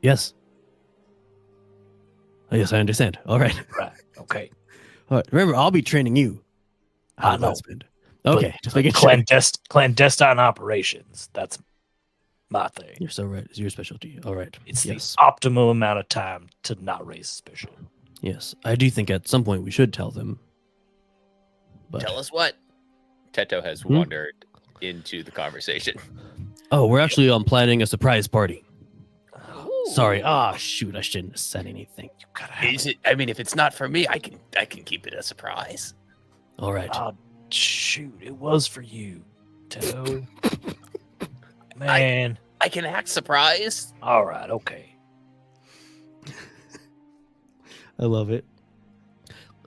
Yes. Yes, I understand. All right. Right. Okay. All right. Remember, I'll be training you. I know. Okay, just making sure. Clandestine operations. That's my thing. You're so right. It's your specialty. All right. It's yes. the optimal amount of time to not raise suspicion. Yes. I do think at some point we should tell them. But... Tell us what? Teto has wandered into the conversation. Oh, we're actually planning a surprise party. Ooh. Sorry. Shoot. I shouldn't have said anything. You gotta have Is it? I mean, if it's not for me, I can keep it a surprise. All right. Shoot, it was for you, Teto. Man. I can act surprised. All right, okay. I love it.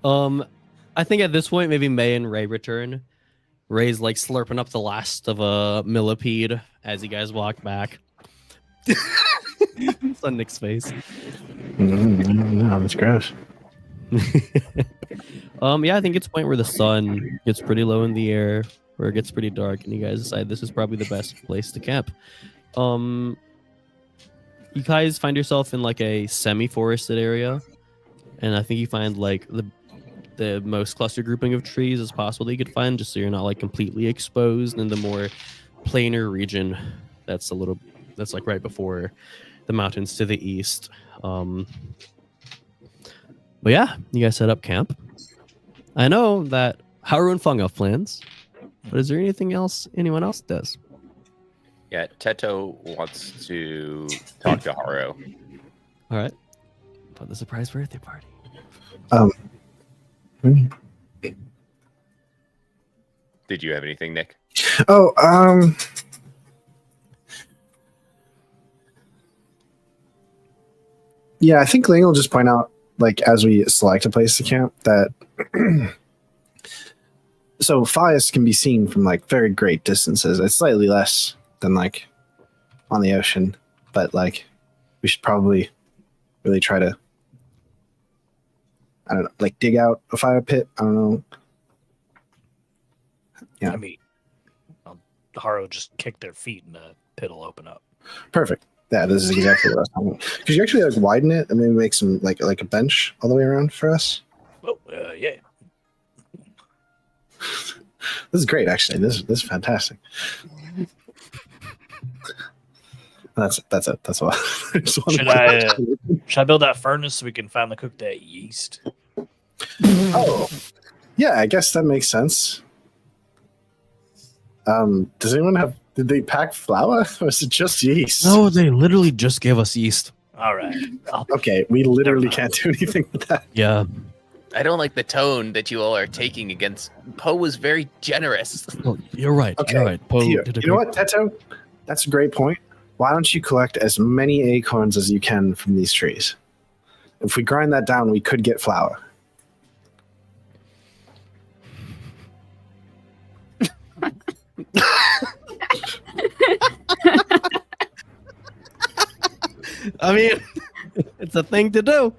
I think at this point, maybe May and Ray return. Ray's like slurping up the last of a millipede as you guys walk back. It's on Nick's face. No, that's gross. Yeah, I think it's a point where the sun gets pretty low in the air, where it gets pretty dark, and you guys decide this is probably the best place to camp. You guys find yourself in like a semi-forested area, and I think you find like the most cluster grouping of trees as possible that you could find, just so you're not like completely exposed in the more plainer region that's like right before the mountains to the east. But yeah, you guys set up camp. I know that Haru and Fung have plans, but is there anything else anyone else does? Yeah, Teto wants to talk to Haru. All right. About the surprise birthday party. Did you have anything, Nick? Yeah, I think Ling will just point out, like, as we select a place to camp, that so Fias can be seen from like very great distances. It's slightly less than like on the ocean, but like we should probably really try to, I don't know, like dig out a fire pit. I don't know. Yeah. I mean, Haru just kick their feet and the pit will open up. Perfect. Yeah, this is exactly what I was talking about. Could you actually like widen it and maybe make some like a bench all the way around for us? Oh, yeah. This is great, actually. This is fantastic. That's it. That's all. Should I build that furnace so we can finally cook that yeast? Oh, yeah. I guess that makes sense. Does anyone have? Did they pack flour or is it just yeast? No, they literally just gave us yeast. All right. Okay, we literally can't do anything with that. Yeah. I don't like the tone that you all are taking against. Poe was very generous. Oh, you're right. Okay. You're right. Poe Here, did a you know great- what, Teto? That's a great point. Why don't you collect as many acorns as you can from these trees? If we grind that down, we could get flour. I mean, it's a thing to do.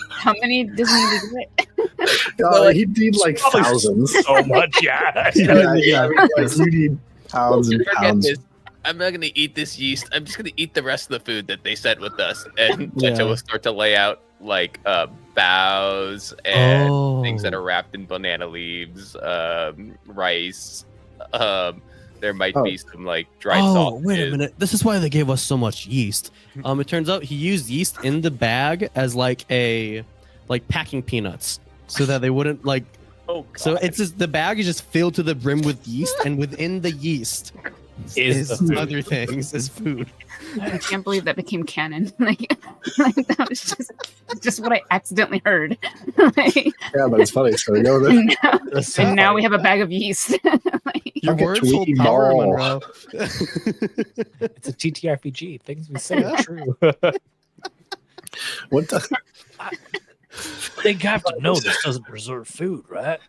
How many does he need to get? He'd need like Probably thousands. So much, yeah. Yeah, you need pounds and Forget pounds. this. I'm not going to eat this yeast. I'm just going to eat the rest of the food that they sent with us. And Yeah. Tetra will start to lay out like boughs and things that are wrapped in banana leaves, rice. There might be some like dried salt. Wait a minute. This is why they gave us so much yeast. It turns out he used yeast in the bag as like packing peanuts so that they wouldn't like. Oh, God. So it's just the bag is just filled to the brim with yeast, and within the yeast Is the food. other things is food. I can't believe that became canon. Like that was just what I accidentally heard. Like, Yeah, but it's funny. So we know that. and now we have a bag of yeast. Like, Your Like a words hold Tweety power, ball. Monroe. It's a TTRPG. Things we say are true. What the? They have to know this doesn't preserve food, right?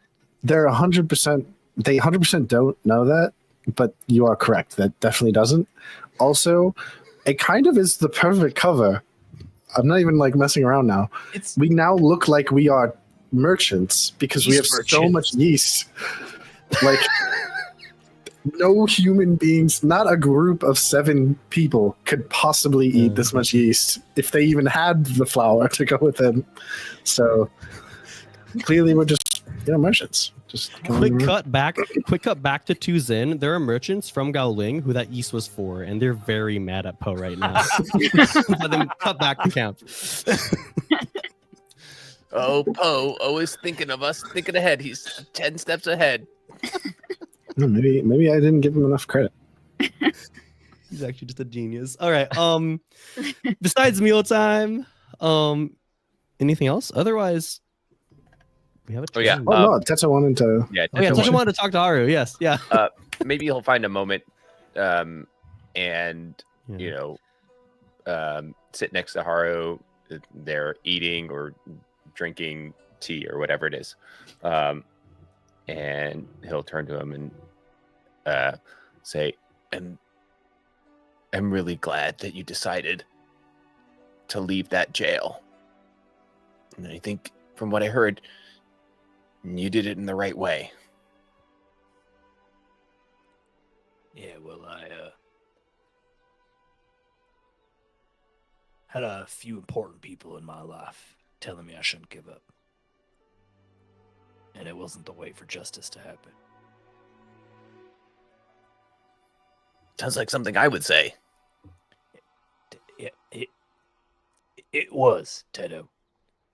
They're 100%. They 100% don't know that, but you are correct. That definitely doesn't. Also, it kind of is the perfect cover. I'm not even like messing around now. We now look like we are merchants because we have Yeast so merchants. much yeast. Like, no human beings, not a group of 7 people could possibly eat this much yeast if they even had the flour to go with it. So clearly, we're just merchants. Just Quick cut back to Tuzin. There are merchants from Gaoling who that yeast was for, and they're very mad at Poe right now. Let them cut back the camp. Oh, Poe, always thinking of us, thinking ahead. He's 10 steps ahead. Maybe I didn't give him enough credit. He's actually just a genius. All right. Besides mealtime, anything else? Otherwise, we have a. Oh, yeah. Oh no, Tetsuo wanted to. Yeah, Oh yeah, Tetra Touch wanted to talk to Haru. Yes, yeah. maybe he'll find a moment and sit next to Haru. They're eating or drinking tea or whatever it is, and he'll turn to him and say, I'm really glad that you decided to leave that jail, and I think from what I heard, you did it in the right way. Yeah, well, I had a few important people in my life telling me I shouldn't give up. And it wasn't the way for justice to happen. Sounds like something I would say. It was, Tedo.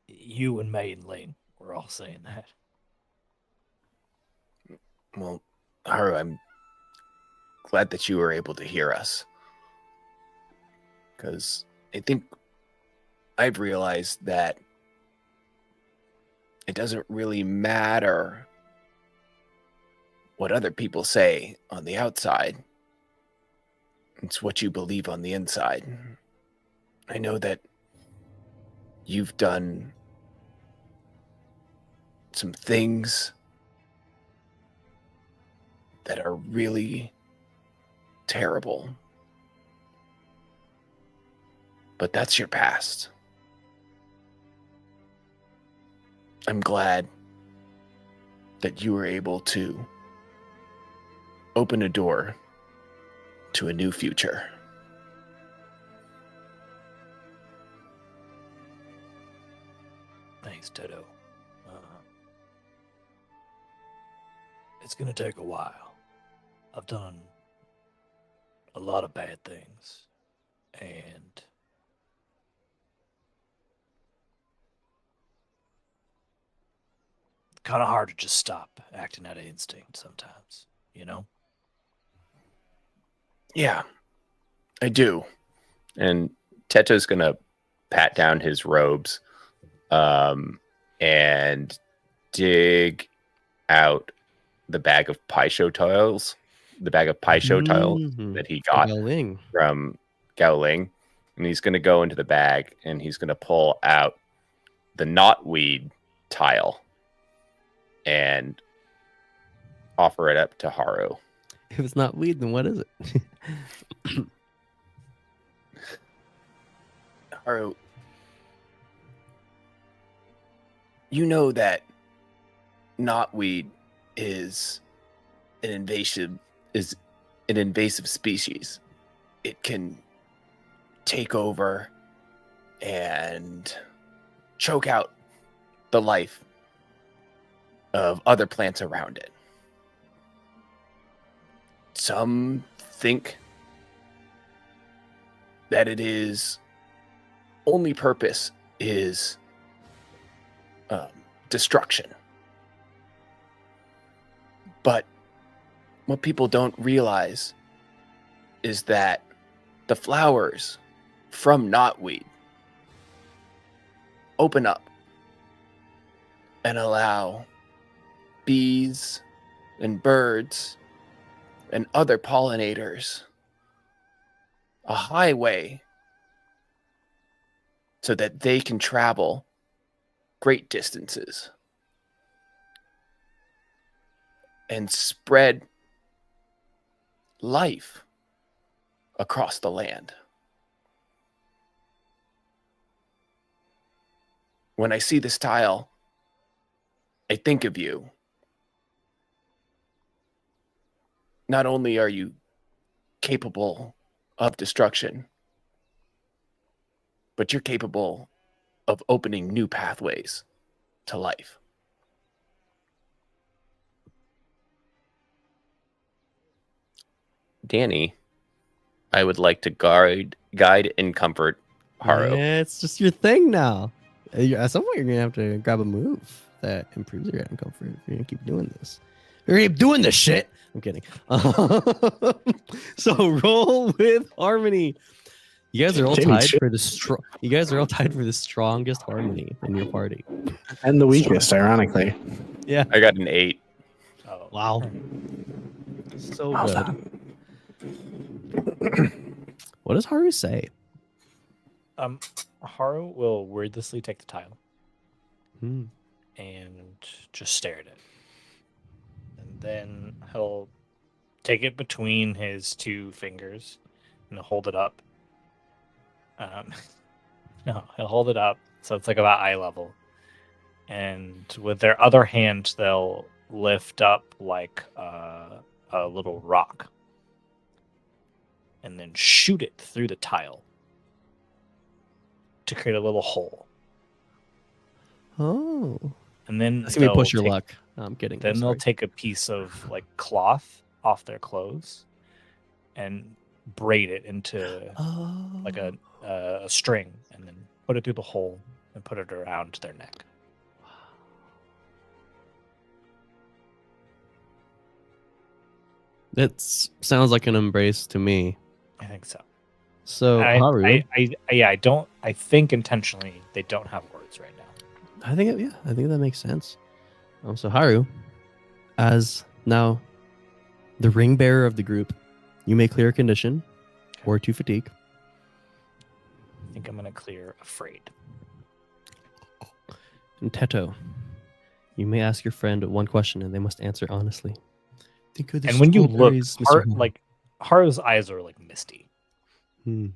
You and May and Lane were all saying that. Well, Haru, I'm glad that you were able to hear us. Because I think I've realized that it doesn't really matter what other people say on the outside. It's what you believe on the inside. I know that you've done some things that are really terrible. But that's your past. I'm glad that you were able to open a door to a new future. Thanks, Toto. It's gonna take a while. I've done a lot of bad things, and kind of hard to just stop acting out of instinct sometimes, you know? Yeah, I do. And Teto's going to pat down his robes and dig out the bag of pie show tiles, that he got from Gowling. And he's going to go into the bag and he's going to pull out the knotweed tile and offer it up to Haru. If it's not weed, then what is it? Haru, you know that knotweed is an invasive species. It can take over and choke out the life of other plants around it. Some think that it is only purpose is destruction. But what people don't realize is that the flowers from knotweed open up and allow bees and birds and other pollinators a highway so that they can travel great distances and spread life across the land. When I see this tile, I think of you. Not only are you capable of destruction, but you're capable of opening new pathways to life. Danny, I would like to guide and comfort Haru. Yeah, it's just your thing now. At some point, you're gonna have to grab a move that improves your item comfort. If you're gonna keep doing this, you're gonna keep doing this shit. I'm kidding. So roll with harmony. You guys are all Danny, tied shit. for the You guys are all tied for the strongest harmony in your party. And the weakest, ironically. Yeah. I got an 8. Oh, Wow. So Well good. done. What does Haru say? Haru will wordlessly take the tile Hmm. and just stare at it. And then he'll take it between his two fingers and hold it up. No, he'll hold it up so it's like about eye level. And with their other hand, they'll lift up like a little rock and then shoot it through the tile to create a little hole. Oh. And then That's gonna be they'll push your take- luck. No, I'm kidding. Then I'm they'll sorry. take a piece of like cloth off their clothes and braid it into like a string, and then put it through the hole and put it around their neck. That sounds like an embrace to me. I think so. So Haru, I think intentionally they don't have words right now. I think that makes sense. So Haru, as now the ring bearer of the group, you may clear a condition or 2 fatigue. I think I'm gonna clear afraid. And Teto, you may ask your friend one question and they must answer honestly. Think of the And when you look, strawberries, Mr. Haru. like Haru's eyes are like misty. Hmm.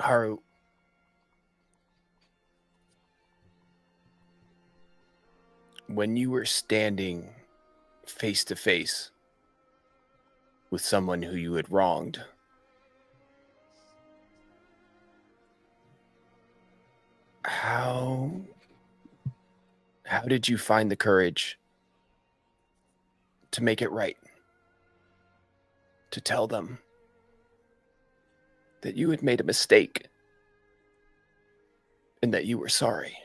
Haru, when you were standing face to face with someone who you had wronged, how did you find the courage to make it right? To tell them that you had made a mistake and that you were sorry?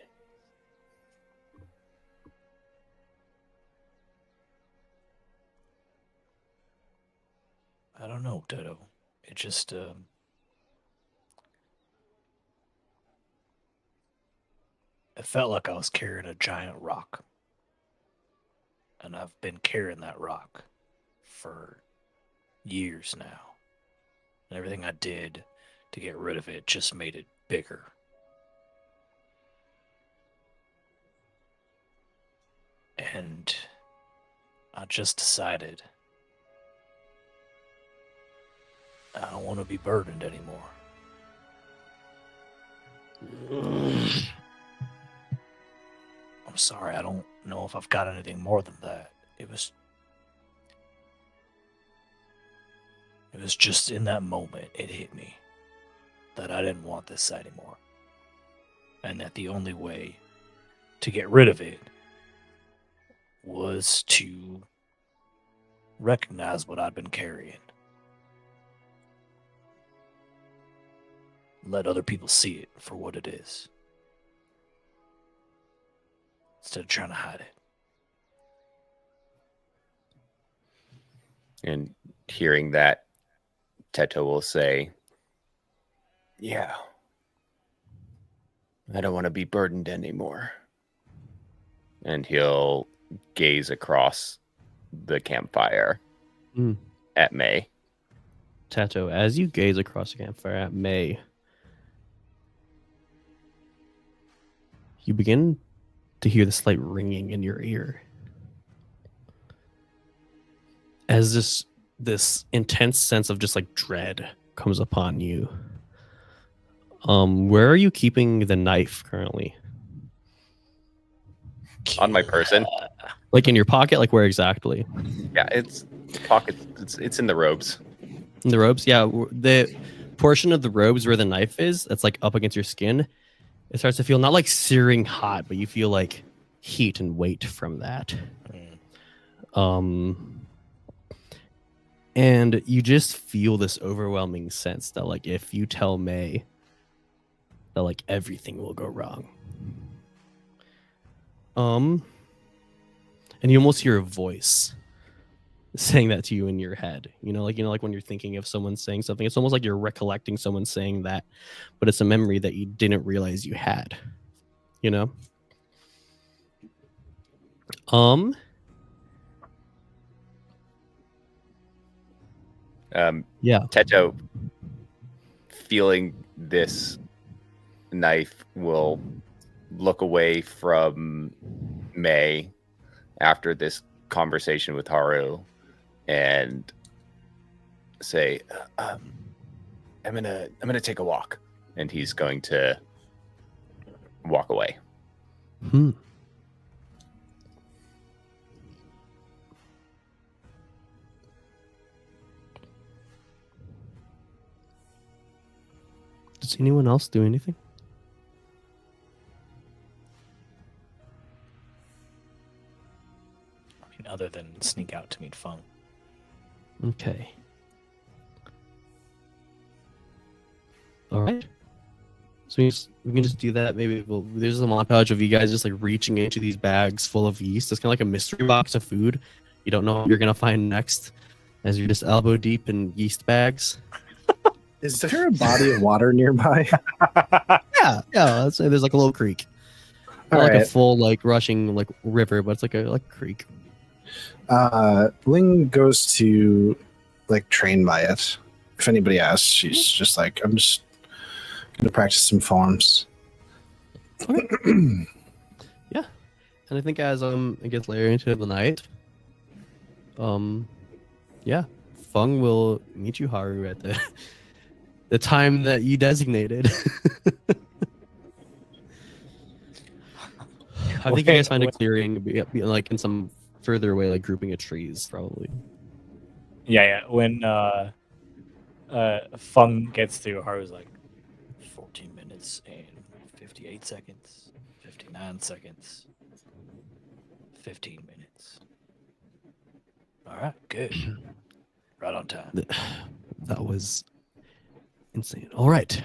I don't know, Dodo. It just it felt like I was carrying a giant rock. And I've been carrying that rock for years now. And everything I did to get rid of it just made it bigger. And I just decided I don't want to be burdened anymore. I'm sorry, I don't know if I've got anything more than that. It was just in that moment, it hit me that I didn't want this anymore. And that the only way to get rid of it was to recognize what I'd been carrying. Let other people see it for what it is, instead of trying to hide it. And hearing that, Teto will say, yeah, I don't want to be burdened anymore. And he'll gaze across the campfire at May. Tato, as you gaze across the campfire at May, you begin to hear the slight ringing in your ear. As this intense sense of just like dread comes upon you. Where are you keeping the knife currently? On my person. Like in your pocket? Like where exactly? Yeah, it's pockets. It's in the robes. In the robes? Yeah, the portion of the robes where the knife is, that's like up against your skin, it starts to feel not like searing hot, but you feel like heat and weight from that. And you just feel this overwhelming sense that like if you tell May that like everything will go wrong. And you almost hear a voice saying that to you in your head. Like when you're thinking of someone saying something, it's almost like you're recollecting someone saying that, but it's a memory that you didn't realize you had. Yeah. Teto, feeling this knife, will look away from May after this conversation with Haru and say, I'm gonna take a walk. And he's going to walk away. Does anyone else do anything? I mean, other than sneak out to meet Fung. Okay. All right. So we can just do that. Maybe there's a montage of you guys just like reaching into these bags full of yeast. It's kind of like a mystery box of food. You don't know what you're gonna find next, as you're just elbow deep in yeast bags. Is there a body of water nearby? Yeah. Let's say there's like a little creek, not like a full like rushing like river, but it's like a creek. Ling goes to like train by it. If anybody asks, she's just like, I'm just gonna practice some forms. Okay. Yeah, and I think as it gets later into the night, yeah, Fung will meet you, Haru, the time that you designated. I think you guys find a clearing, be like in some further away, like grouping of trees, probably. Yeah. When Fung gets through, Haru's like 14 minutes and 58 seconds, 59 seconds, 15 minutes. All right, good. Right on time. That was insane. All right.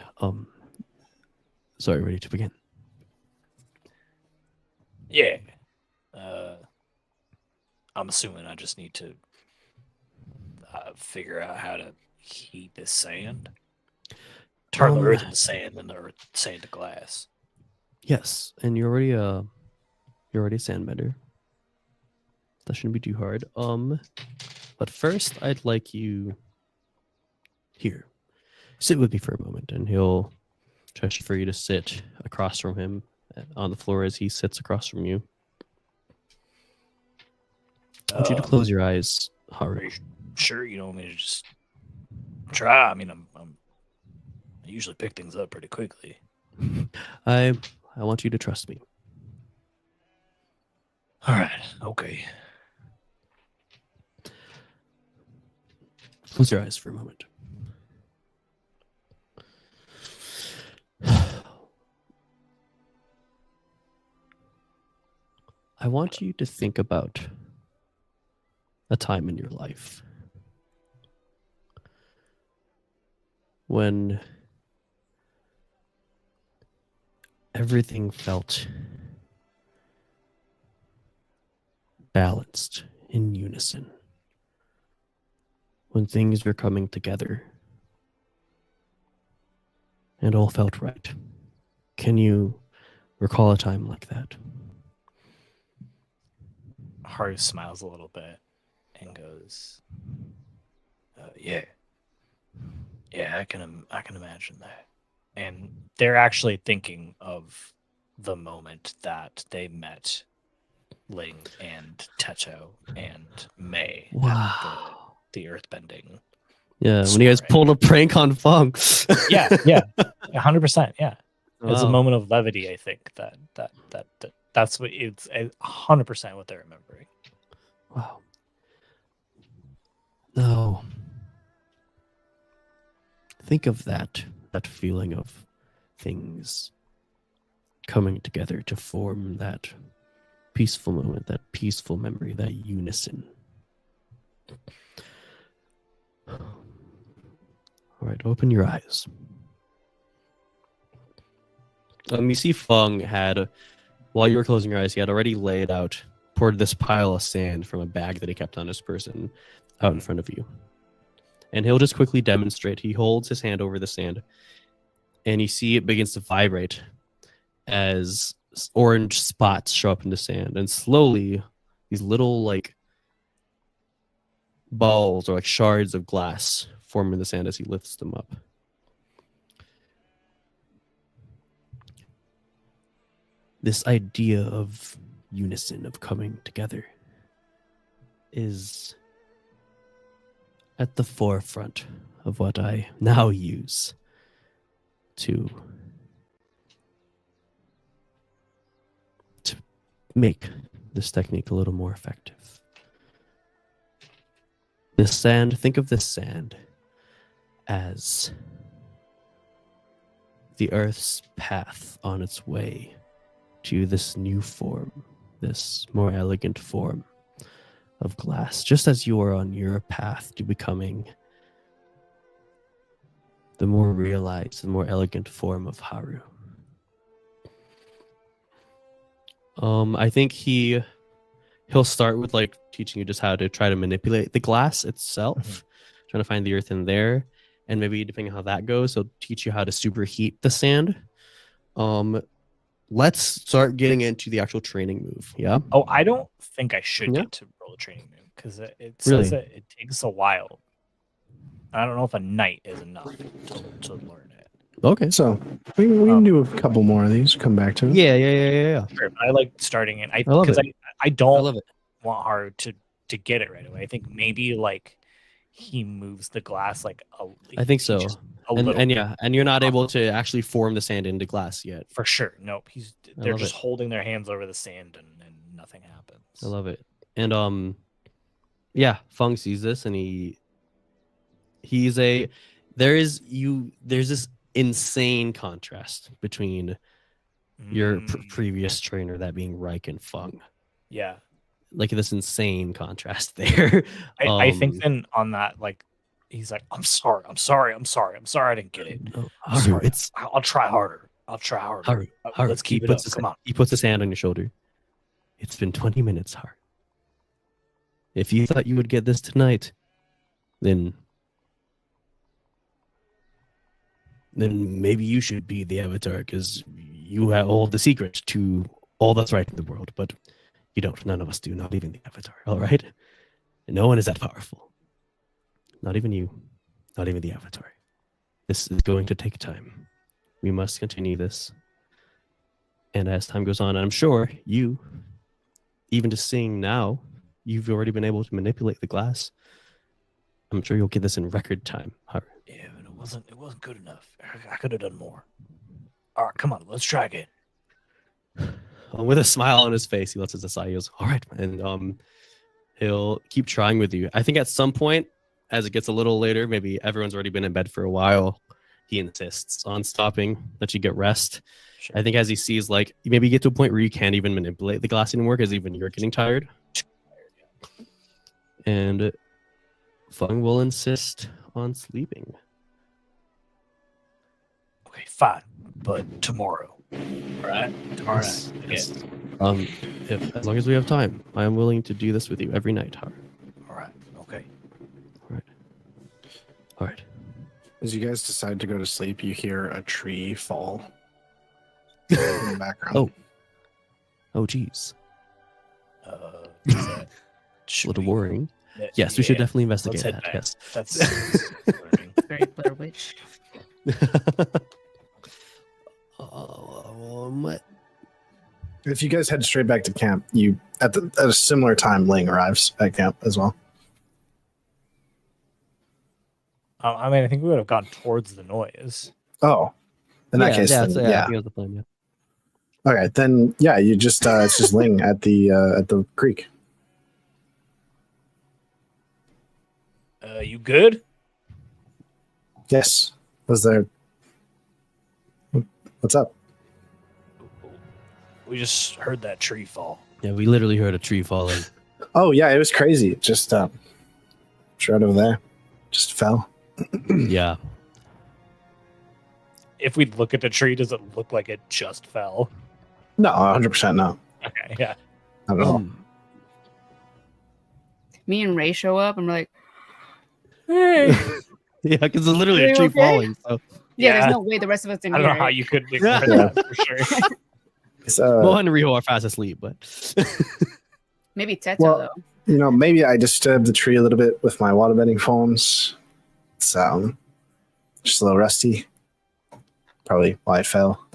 Sorry, ready to begin? Yeah. I'm assuming I just need to figure out how to heat this sand. Turn the earth into sand and the sand to glass. Yes, and you're already a sandbender. That shouldn't be too hard. But first I'd like you here. Sit with me for a moment, and he'll try for you to sit across from him on the floor as he sits across from you. I want you to close your eyes, Haru. Are you sure you don't want me to just try? I mean, I usually pick things up pretty quickly. I want you to trust me. All right. Okay. Close your eyes for a moment. I want you to think about a time in your life when everything felt balanced, in unison, when things were coming together and all felt right. Can you recall a time like that? Haru smiles a little bit and goes, "Yeah, I can imagine that." And they're actually thinking of the moment that they met Ling and Techo and May at the earthbending. Yeah, when you guys pulled a prank on Fung. yeah, 100%. Yeah, it's a moment of levity. I think that's what it's 100% what they're remembering. Wow. No. Think of that feeling of things coming together to form that peaceful moment, that peaceful memory, that unison. All right, open your eyes. You see Fung had, while you were closing your eyes, he had already poured this pile of sand from a bag that he kept on his person out in front of you. And he'll just quickly demonstrate. He holds his hand over the sand, and you see it begins to vibrate as orange spots show up in the sand. And slowly, these little, like, balls or like shards of glass form in the sand as he lifts them up. This idea of unison, of coming together, is at the forefront of what I now use to make this technique a little more effective. This sand, think of this sand as the Earth's path on its way to this new form, this more elegant form of glass, just as you are on your path to becoming the more realized and more elegant form of Haru. I think he'll start with like teaching you just how to try to manipulate the glass itself, trying to find the earth in there, and maybe depending on how that goes, he'll teach you how to superheat the sand. Let's start getting into the actual training move. Yeah. Oh, I don't think I should get to roll a training move because it says that it takes a while. I don't know if a night is enough to learn it. Okay. So we can do a couple more of these. Come back to it. Yeah. Sure, I like starting it. I don't love it. want Haru to get it right away. I think maybe like he moves the glass like I think so. and you're not able to actually form the sand into glass yet. For sure. Nope. They're love just it. holding their hands over the sand and nothing happens. I love it. And yeah, Fung sees this and there's this insane contrast between your previous trainer, that being Reich, and Fung. Yeah. Like this insane contrast there. I think then on that, like, he's like, I'm sorry, I didn't get it. Haru, I'll try harder. Haru, Let's keep it up. Come on. He puts his hand on your shoulder. It's been 20 minutes, Haru. If you thought you would get this tonight, then maybe you should be the Avatar, because you have all the secret to all that's right in the world. But you don't. None of us do. Not even the Avatar. All right. No one is that powerful. Not even you. Not even the Avatar. This is going to take time. We must continue this. And as time goes on, I'm sure you, even just seeing now, you've already been able to manipulate the glass. I'm sure you'll get this in record time. Haru. Yeah, but it wasn't good enough. I could have done more. All right, come on, let's try again. With a smile on his face, he lets us aside. He goes, all right. And he'll keep trying with you. I think at some point, as it gets a little later, maybe everyone's already been in bed for a while, he insists on stopping, that you get rest. Sure. I think as he sees, like, maybe you get to a point where you can't even manipulate the glass anymore because even you're getting tired. And Fung will insist on sleeping. Okay, fine, but tomorrow. All right, tomorrow night. Yes. As long as we have time, I am willing to do this with you every night, Haru. All right, okay. All right. As you guys decide to go to sleep, you hear a tree fall in the background. Oh, geez. Is that- A little worrying. that- Yes, we should yeah, definitely let's investigate head that. back. Yes. That's Very Blair Witch. What? If you guys head straight back to camp, you at a similar time, Ling arrives at camp as well. I mean, I think we would have gone towards the noise. Oh, in that case, then, I yeah. think it was the plan. Yeah. Okay, then yeah, you just it's just Ling at the creek. You good? Yes. Was there? What's up? We just heard that tree fall. Yeah, we literally heard a tree falling. Oh yeah, it was crazy. It just right over there, just fell. Yeah. If we look at the tree, does it look like it just fell? No, 100% no. Okay, yeah. Not at all. Me and Ray show up. I'm like, hey. Yeah, because it's literally Are a you tree okay? falling. So Yeah, Yeah. there's no way the rest of us didn't I don't hear know how it. you could ignore Yeah. that for sure. Mohan and Riho are fast asleep, but Maybe Teto, Well- though. You know, maybe I disturbed the tree a little bit with my waterbending forms. It's just a little rusty. Probably why it fell.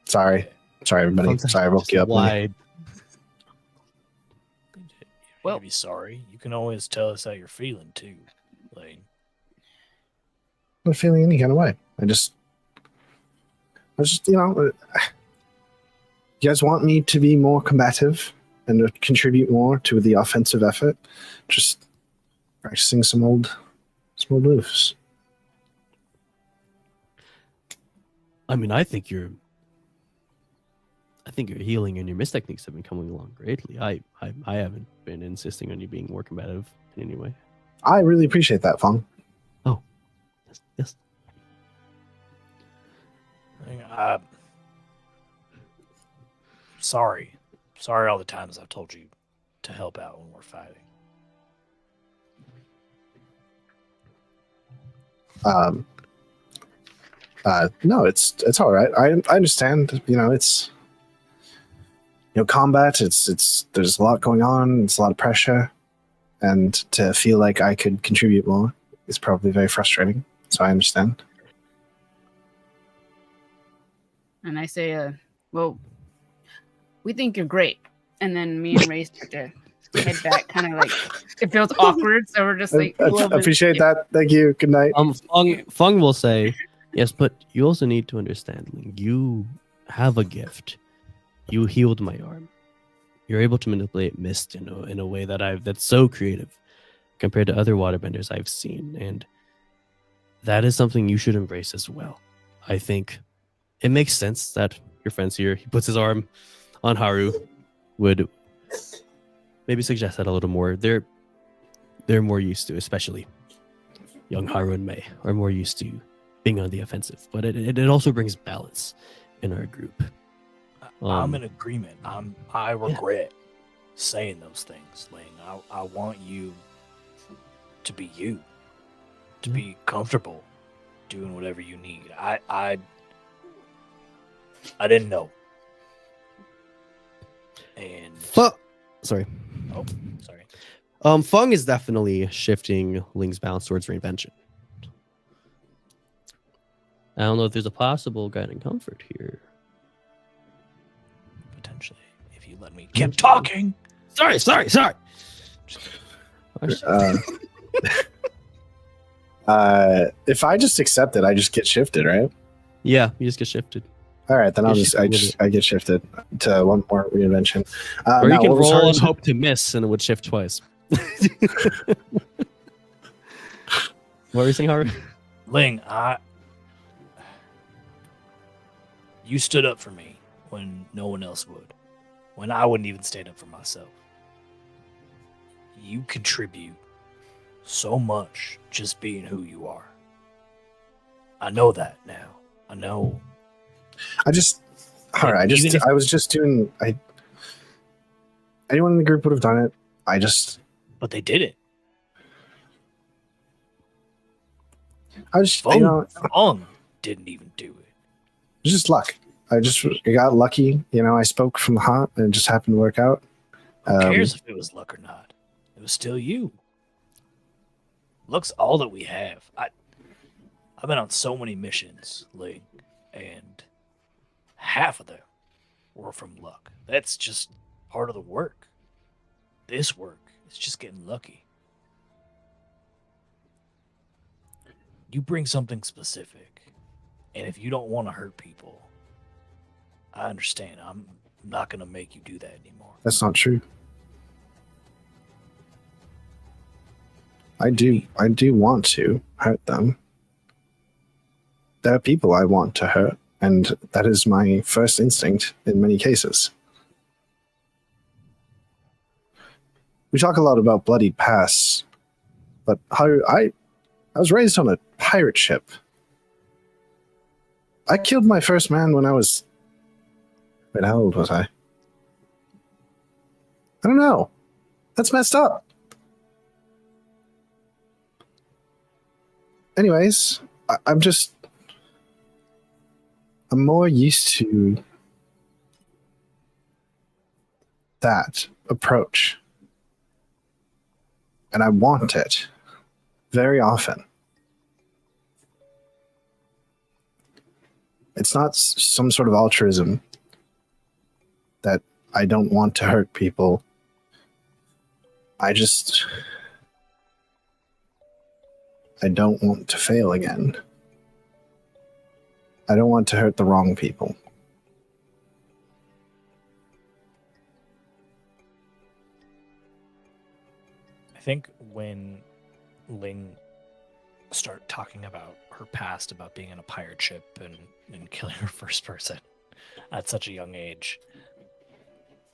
Sorry, everybody. Sorry, I woke you up. wide. Well, be sorry. You can always tell us how you're feeling too, Lane. I'm not feeling any kind of way. I was just, you guys want me to be more combative and to contribute more to the offensive effort. Just practicing some old moves. I mean, I think your healing and your mist techniques have been coming along greatly. I haven't been insisting on you being more combative in any way. I really appreciate that, Fong. Yes. Sorry all the times I've told you to help out when we're fighting. No, it's all right. I understand. It's combat. It's there's a lot going on. It's a lot of pressure, and to feel like I could contribute more is probably very frustrating. So I understand. And I say, well, we think you're great. And then me and Ray start to head back, kind of like it feels awkward. So we're just like, I appreciate that. Thank you. Good night. Fung will say, yes, but you also need to understand, Ling, you have a gift. You healed my arm. You're able to manipulate mist in a way that's so creative compared to other waterbenders I've seen, and that is something you should embrace as well. I think it makes sense that your friends here, he puts his arm on Haru, would maybe suggest that a little more. They're more used to, especially young Haru and Mei, are more used to being on the offensive. But it also brings balance in our group. I'm in agreement. I regret saying those things, Ling. I want you to be you, to be comfortable doing whatever you need. I didn't know. And sorry. Oh, sorry. Fung is definitely shifting Ling's balance towards reinvention. I don't know if there's a possible guiding comfort here. Potentially, if you let me keep talking. Sorry. If I just accept it, I just get shifted, right? Yeah, you just get shifted. All right, then I get shifted to one more reinvention. Or you now, can what was roll Haru's- and hope to miss, and it would shift twice. What were you saying, Haru? Ling, you stood up for me when no one else would, when I wouldn't even stand up for myself. You contribute so much just being who you are. I know that now. I know. I was just doing. Anyone in the group would have done it. But they did it. Fung didn't even do it. It's just luck. I got lucky. I spoke from the heart, and it just happened to work out. Who cares if it was luck or not? It was still you. Luck's all that we have. I've been on so many missions, Ling, and half of them were from luck. That's just part of the work. This work is just getting lucky. You bring something specific, and if you don't want to hurt people, I understand. I'm not going to make you do that anymore. That's not true. I do want to hurt them. There are people I want to hurt, and that is my first instinct in many cases. We talk a lot about bloodied pasts, but I was raised on a pirate ship. I killed my first man when I was... Wait, how old was I? I don't know. That's messed up. Anyways, I'm more used to that approach. And I want it very often. It's not some sort of altruism that I don't want to hurt people. I don't want to fail again. I don't want to hurt the wrong people. I think when Ling started talking about her past, about being in a pirate ship and killing her first person at such a young age,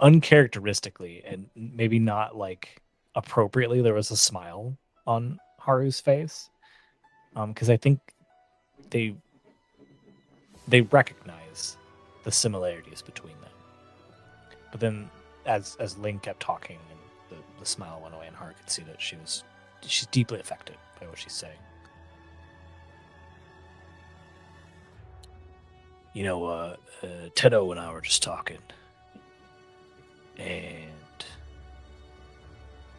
uncharacteristically and maybe not like appropriately, there was a smile on Haru's face, because I think they recognize the similarities between them. But then as Ling kept talking and the smile went away, and Haru could see that she's deeply affected by what she's saying. Tedo and I were just talking, and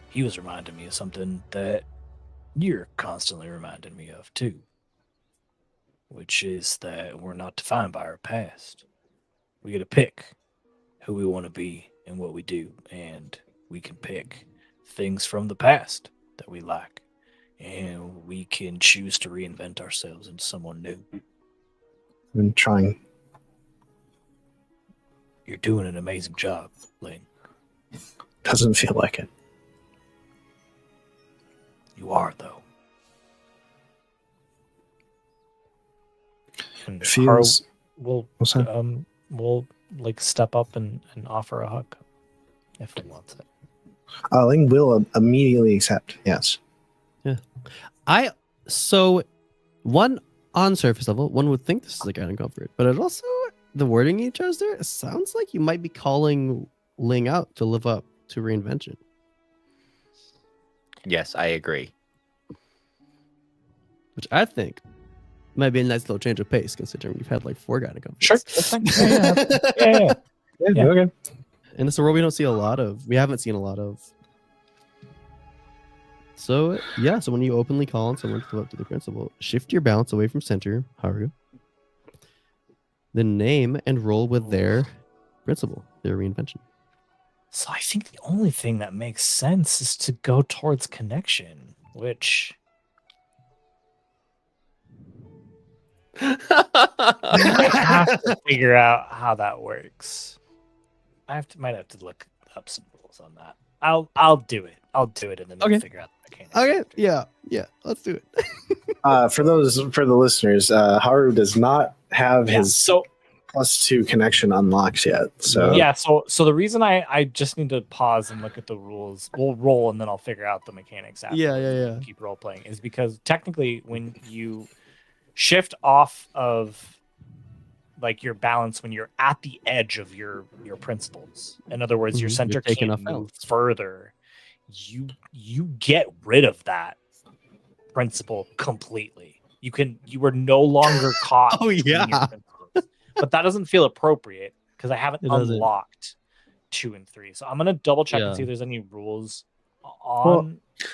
he was reminding me of something that you're constantly reminding me of too, which is that we're not defined by our past. We get to pick who we want to be and what we do, and we can pick things from the past that we like, and we can choose to reinvent ourselves into someone new. I've been trying. You're doing an amazing job, Ling. Doesn't feel like it. You are, though. And It feels. we'll What's that? we'll like step up and offer a hug if he wants it. Ling will immediately accept. Yes. So one on surface level, one would think this is a guide in comfort, but it also the wording you chose there, it sounds like you might be calling Ling out to live up to reinvention. Yes, I agree. Which I think might be a nice little change of pace considering we've had like 4 guide in comfort. Sure, that's fine. Yeah. Yeah. Okay. And it's a role we don't see a lot of. We haven't seen a lot of. So yeah, so when you openly call on someone to live up to the principle, shift your balance away from center, Haru. Then name and roll with their principle, their reinvention. So I think the only thing that makes sense is to go towards connection, which I have to figure out how that works. Might have to look up some rules on that. I'll do it. I'll do it and then Okay. figure out the mechanics. Okay, after. yeah, let's do it. For the listeners, Haru does not have Yeah, his so +2 connection unlocked yet. So yeah, so the reason I just need to pause and look at the rules, we'll roll and then I'll figure out the mechanics after. Yeah. Keep role playing is because technically when you shift off of like your balance when you're at the edge of your principles. In other words, your Mhm, center you're taking can't off move balance. further. You get rid of that principle completely. You were no longer caught. Oh, between your yeah. principles. But that doesn't feel appropriate because I haven't It doesn't. unlocked 2 and 3. So I'm gonna double check and Yeah. see if there's any rules on. Well,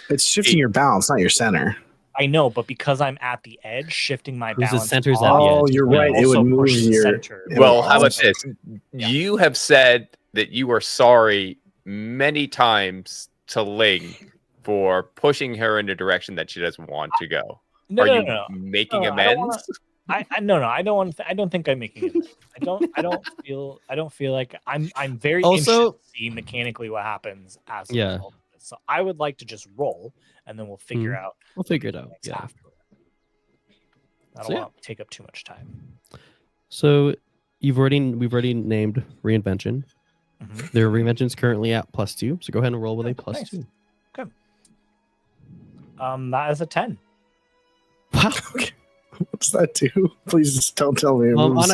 it's shifting your balance, not your center. I know, but because I'm at the edge, shifting my Whose balance. center's at the Oh, edge. you're Yeah. right. It would also move pushes the your. center. it Well, would how about also- this? Yeah. You have said that you are sorry many times to Ling for pushing her in a direction that she doesn't want to go. No, Are no, you no, no. making No, I don't wanna- amends? I don't want. I don't think I'm making it. I don't feel like I'm very Also- interested to see mechanically what happens as a Yeah. result of this. So I would like to just roll, and then we'll figure out We'll figure it out. things Yeah. after. I don't So, yeah. want to take up too much time. So we've already named reinvention. Mhm. Their reinvention's currently at +2. So go ahead and roll with a Nice. +2. That is a 10. Wow. Okay. What's that do? Please just don't tell me. It moves.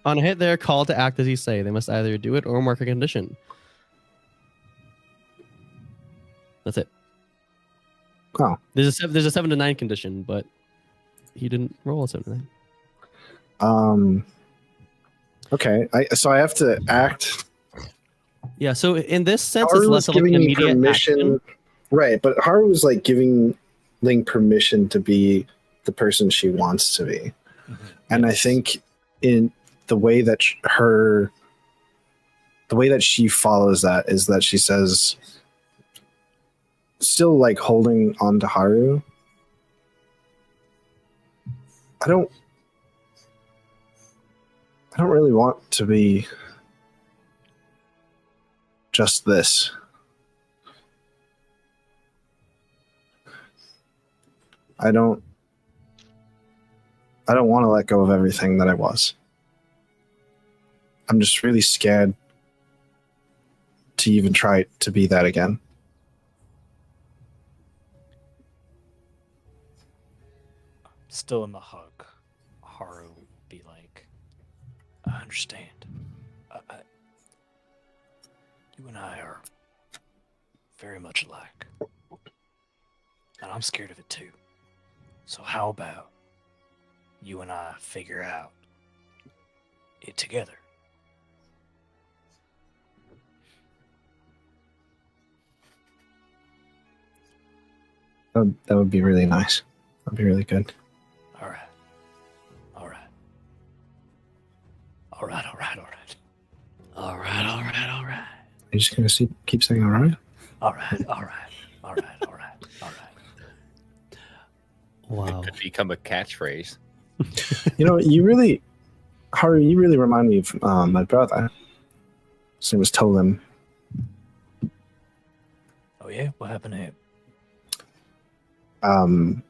On a hit, they're called to act as you say. They must either do it or mark a condition. That's it. Oh. There's a 7 to 9 condition, but he didn't roll a 7 to 9. Okay. So I have to act. Yeah. So in this sense, it's Haru's less of like an giving me immediate permission. action. Right, but Haru's like giving Ling permission to be the person she wants to be. And I think in the way that she follows that is that she says, still like holding on to Haru, I don't really want to be just this. I don't want to let go of everything that I was. I'm just really scared to even try to be that again. Still in the hug, Haru would be like, I understand. You and I are very much alike. And I'm scared of it too. So how about you and I figure out it together? That would be really nice. That'd be really good. All right. All right. All right. All right. All right. All right. Are you just gonna keep saying all right? All right. Wow. It could become a catchphrase. You know, Haru, you really remind me of my brother. His name was Tolim. Oh yeah, what happened to him?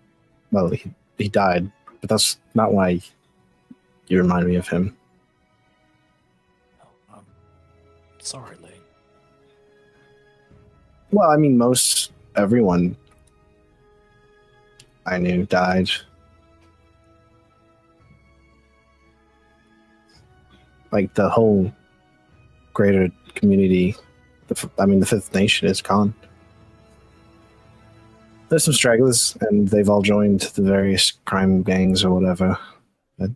Well, he died, but that's not why you remind me of him. Oh, I'm sorry, Lane. Well, I mean, everyone I knew died. Like the whole greater community, the Fifth Nation is gone. There's some stragglers, and they've all joined the various crime gangs or whatever. But,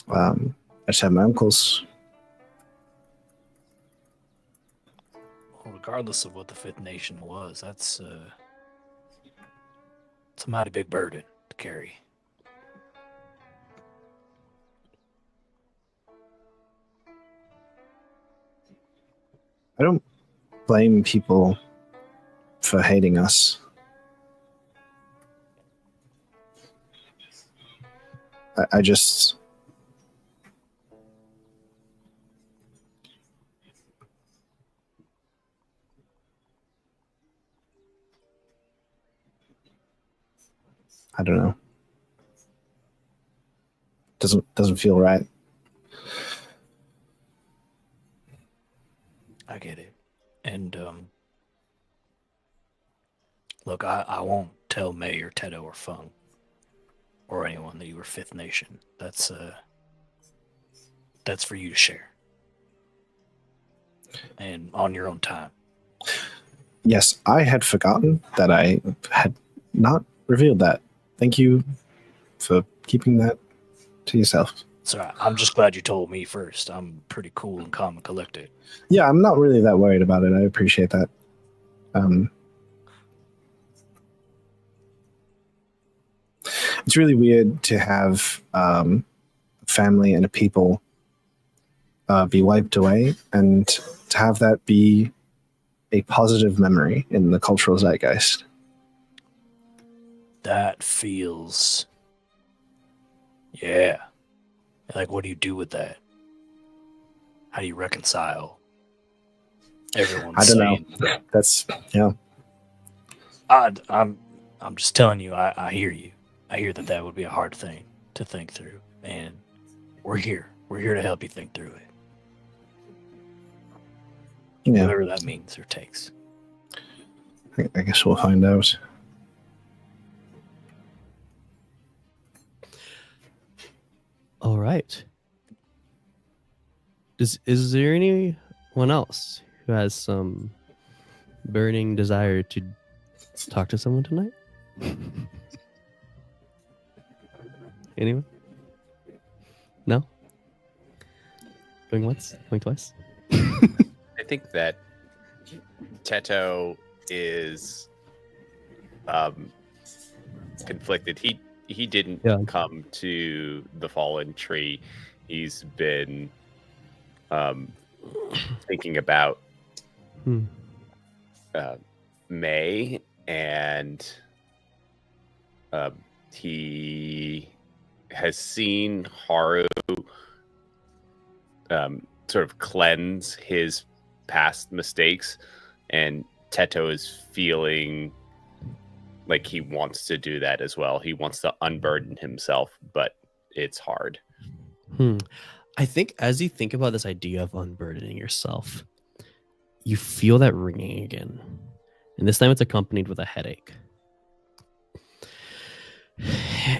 I just have my uncles. Well, regardless of what the Fifth Nation was, it's a mighty big burden to carry. I don't blame people for hating us. I just... I don't know. Doesn't feel right. I get it. And look, I won't tell May or Tedo or Fung or anyone that you were Fifth Nation. That's for you to share. And on your own time. Yes, I had forgotten that I had not revealed that. Thank you for keeping that to yourself. So I'm just glad you told me first. I'm pretty cool and calm and collected. Yeah, I'm not really that worried about it. I appreciate that. It's really weird to have a family and a people be wiped away, and to have that be a positive memory in the cultural zeitgeist. That feels... Yeah. Like, what do you do with that? How do you reconcile everyone? I don't know. That's, yeah. I'm just telling you, I hear you. I hear that would be a hard thing to think through. And we're here. We're here to help you think through it. Yeah. Whatever that means or takes. I guess we'll find out. All right. Is there anyone else who has some burning desire to talk to someone tonight? Anyone? No? Going once? Going twice? I think that Teto is conflicted. He didn't come to the fallen tree. He's been thinking about May, and he has seen Haru sort of cleanse his past mistakes, and Teto is feeling like he wants to do that as well. He wants to unburden himself, but it's hard. I think as you think about this idea of unburdening yourself, you feel that ringing again. And this time it's accompanied with a headache.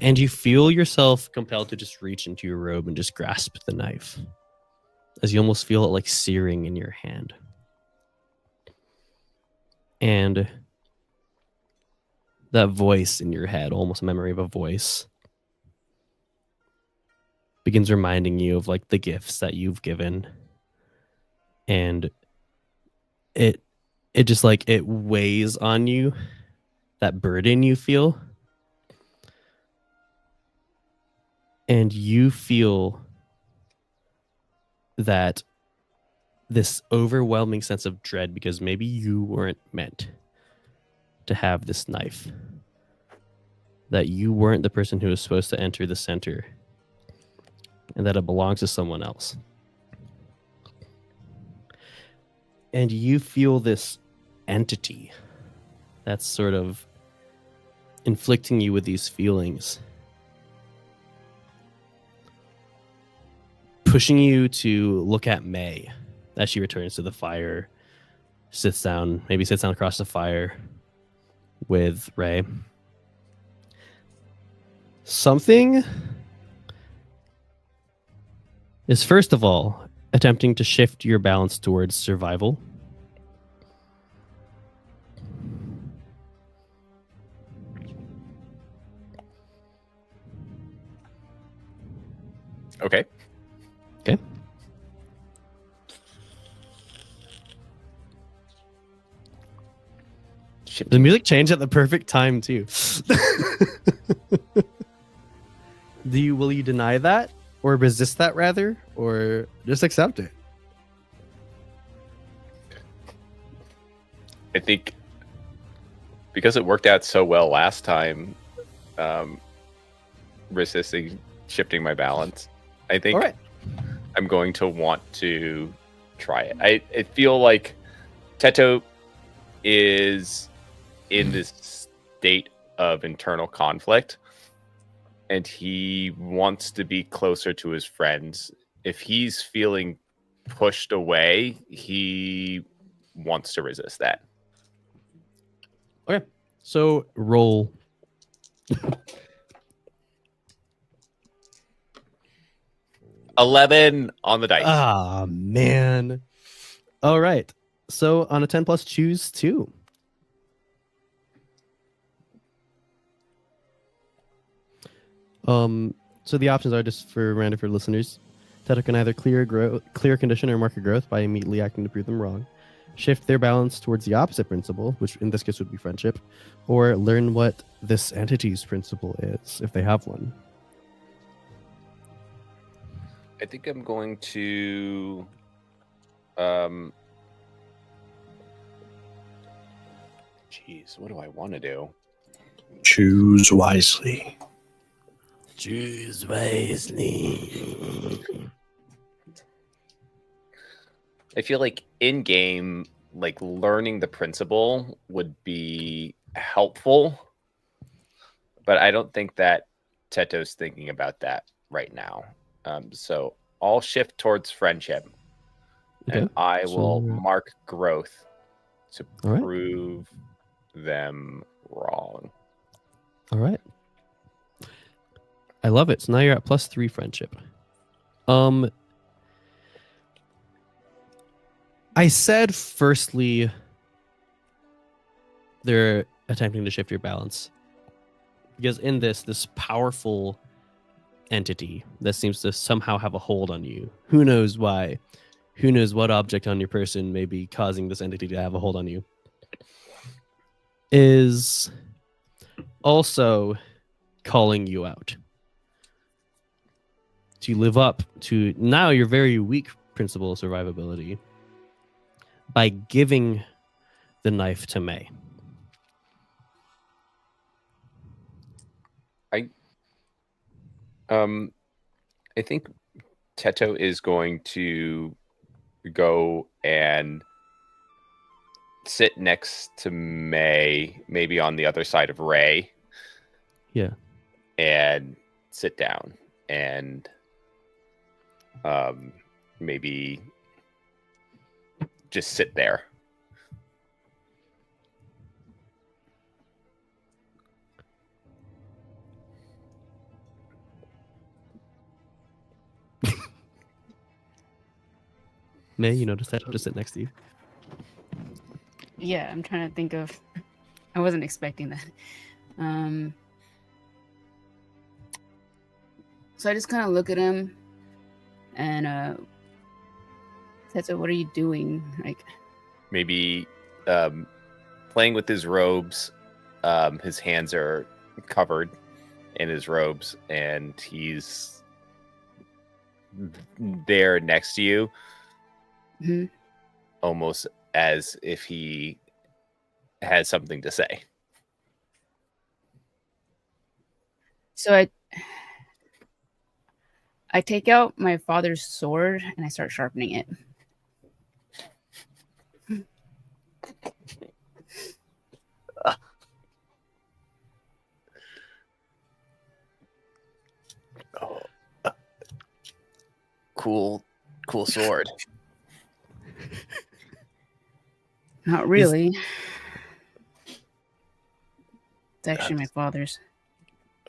And you feel yourself compelled to just reach into your robe and just grasp the knife, as you almost feel it like searing in your hand. And that voice in your head, almost a memory of a voice, begins reminding you of like the gifts that you've given. And it just like it weighs on you, that burden you feel. And you feel that this overwhelming sense of dread because maybe you weren't meant to have this knife. That you weren't the person who was supposed to enter the center. And that it belongs to someone else. And you feel this entity that's sort of inflicting you with these feelings. Pushing you to look at May as she returns to the fire, sits down across the fire with Ray. Something is, first of all, attempting to shift your balance towards survival. Okay. Okay. The music changed at the perfect time too. Will you deny that? Or resist that rather? Or just accept it? I think because it worked out so well last time, resisting shifting my balance, I think I'm going to want to try it. I feel like Teto is in this state of internal conflict, and he wants to be closer to his friends. If he's feeling pushed away, he wants to resist that. Okay. So roll. 11 on the dice. Ah, man. All right. So on a 10 plus, choose 2. So the options are, just for random for listeners. Teto can either clear condition or marker growth by immediately acting to prove them wrong, shift their balance towards the opposite principle, which in this case would be friendship, or learn what this entity's principle is, if they have one. I think I'm going to Jeez, what do I want to do? Choose wisely. Choose wisely. I feel like in game, like learning the principle would be helpful, but I don't think that Teto's thinking about that right now. So I'll shift towards friendship, and I will mark growth to prove them wrong. All right. I love it. So now you're at +3 friendship. I said firstly they're attempting to shift your balance. Because in this powerful entity that seems to somehow have a hold on you. Who knows why? Who knows what object on your person may be causing this entity to have a hold on you? Is also calling you out to live up to now your very weak principle of survivability by giving the knife to May. I think Teto is going to go and sit next to May, maybe on the other side of Ray. Yeah. And sit down and maybe just sit there. May, you notice that? Just sit next to you. Yeah, I'm trying to think of. I wasn't expecting that. So I just kind of look at him and Teto, what are you doing? Like, maybe playing with his robes. His hands are covered in his robes, and he's there next to you. mm-hmm. almost as if he has something to say. So I take out my father's sword and I start sharpening it. Oh, cool sword. Not really. It's actually my father's.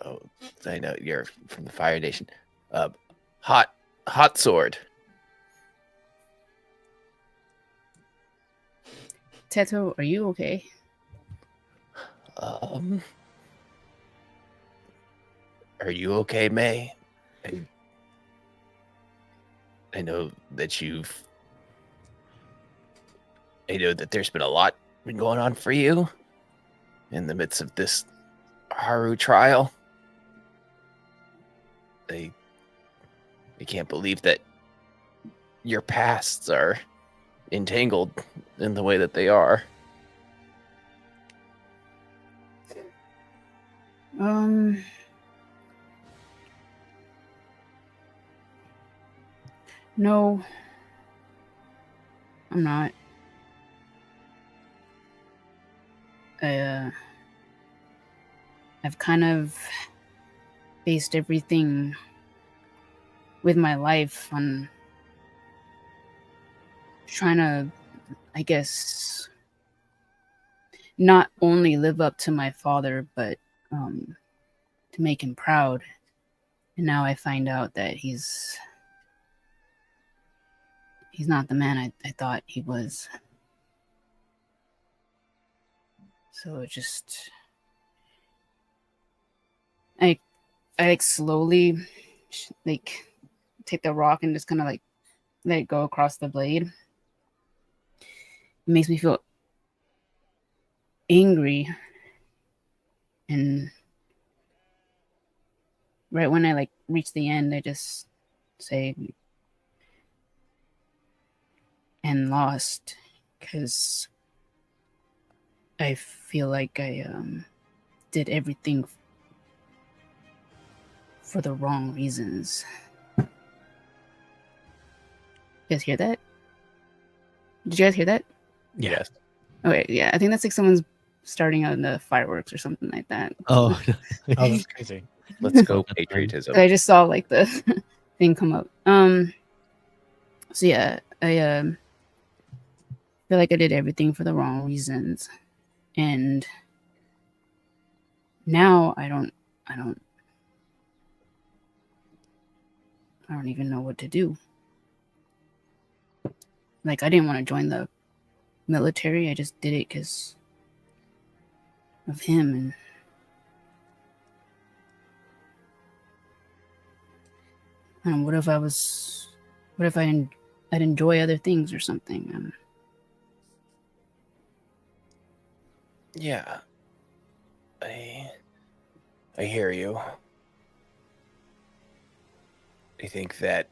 Oh, I know you're from the Fire Nation. Hot sword. Teto, are you okay? Are you okay, May? I know that I know that there's been a lot been going on for you in the midst of this Haru trial. I can't believe that your pasts are entangled in the way that they are. No, I'm not. I've kind of based everything with my life on trying to, I guess, not only live up to my father, but to make him proud. And now I find out that he's not the man I thought he was. So it just, I like slowly like take the rock and just kind of like let it go across the blade. It makes me feel angry, and right when I like reach the end, I just say and lost, because I feel like I did everything for the wrong reasons. You guys hear that? Did you guys hear that? Yes. Okay, yeah, I think that's like someone's starting on the fireworks or something like that. Oh, Oh, that's crazy. Let's go patriotism. I just saw like the thing come up. So yeah, I feel like I did everything for the wrong reasons, and now I don't even know what to do. Like, I didn't want to join the military. I just did it because of him. And what if I'd enjoy other things or something? Yeah. I hear you. I think that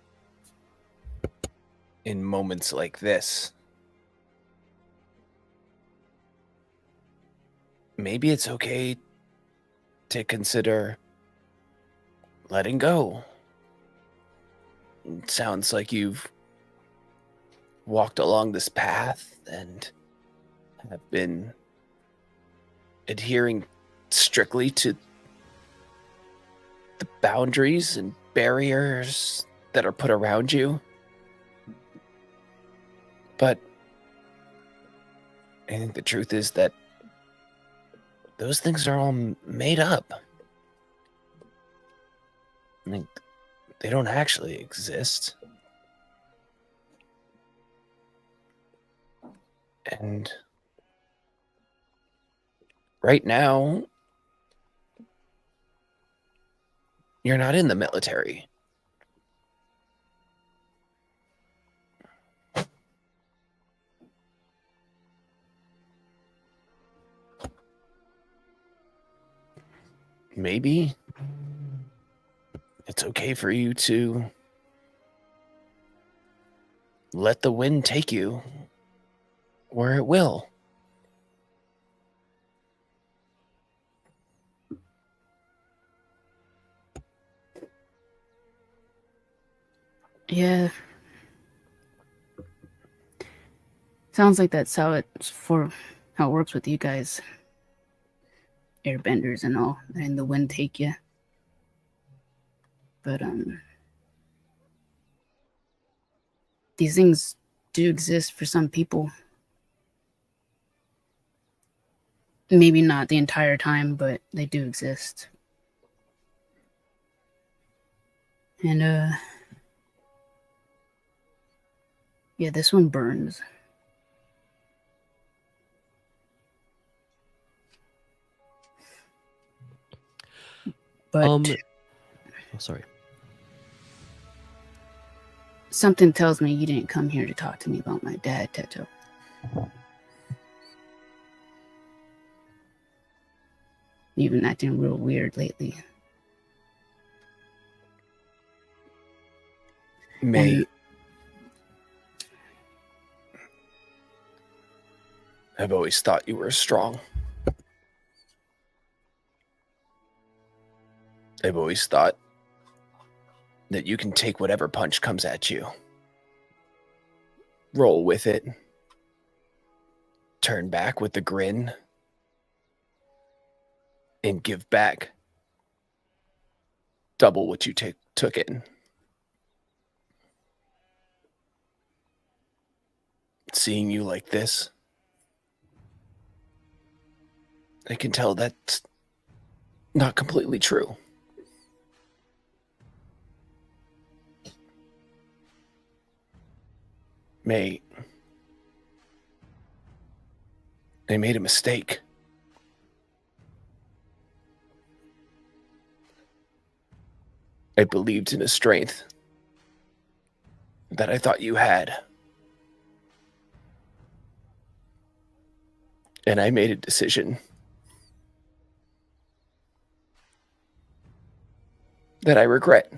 in moments like this, maybe it's okay to consider letting go. It sounds like you've walked along this path and have been adhering strictly to the boundaries and barriers that are put around you. But I think the truth is that those things are all made up. I mean, they don't actually exist. And right now, you're not in the military. Maybe it's okay for you to let the wind take you where it will. Yeah. Sounds like that's how it works with you guys. Airbenders and all, and the wind take you. But these things do exist for some people. Maybe not the entire time, but they do exist. And yeah, this one burns. But Oh, sorry. something tells me you didn't come here to talk to me about my dad, Teto. You've been acting real weird lately. May. I've always thought you were strong. I've always thought that you can take whatever punch comes at you, roll with it, turn back with the grin, and give back double what you took in. Seeing you like this, I can tell that's not completely true. May, I made a mistake. I believed in a strength that I thought you had. And I made a decision that I regret.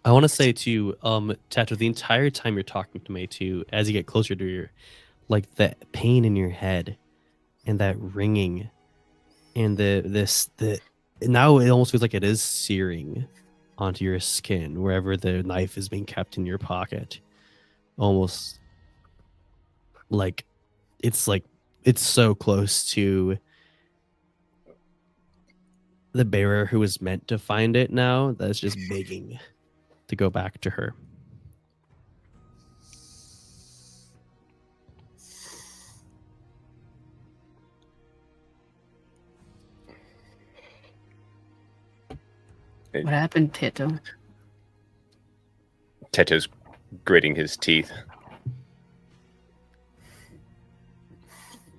I want to say to you, Tato, the entire time you're talking to me, too, as you get closer to your, like, the pain in your head and that ringing and now it almost feels like it is searing onto your skin wherever the knife is being kept in your pocket. Almost like it's so close to the bearer who was meant to find it now that's just begging to go back to her. What happened, Teto? Teto's gritting his teeth.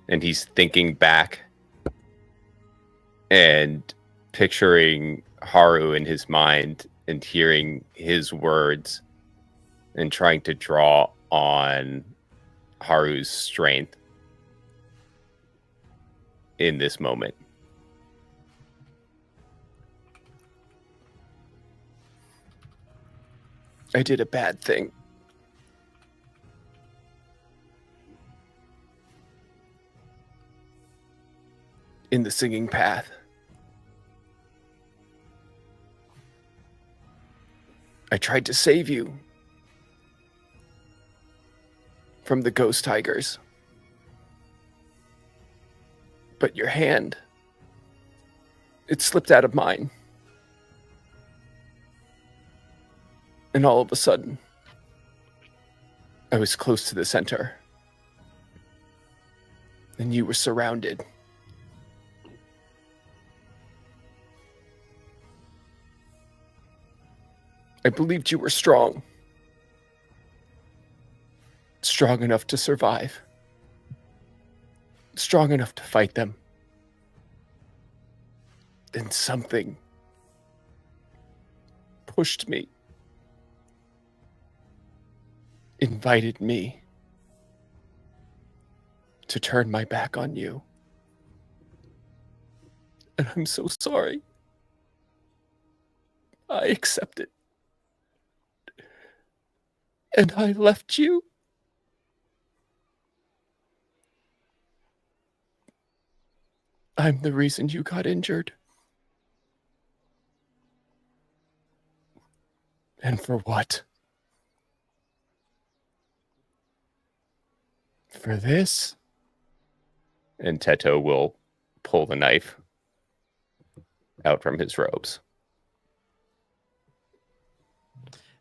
And he's thinking back and picturing Haru in his mind and hearing his words and trying to draw on Haru's strength in this moment. I did a bad thing. In the singing path. I tried to save you from the ghost tigers. But your hand, it slipped out of mine. And all of a sudden, I was close to the center. And you were surrounded. I believed you were strong. Strong enough to survive. Strong enough to fight them. Then something pushed me. Invited me to turn my back on you. And I'm so sorry. I accepted. And I left you. I'm the reason you got injured. And for what? For this? And Teto will pull the knife out from his robes.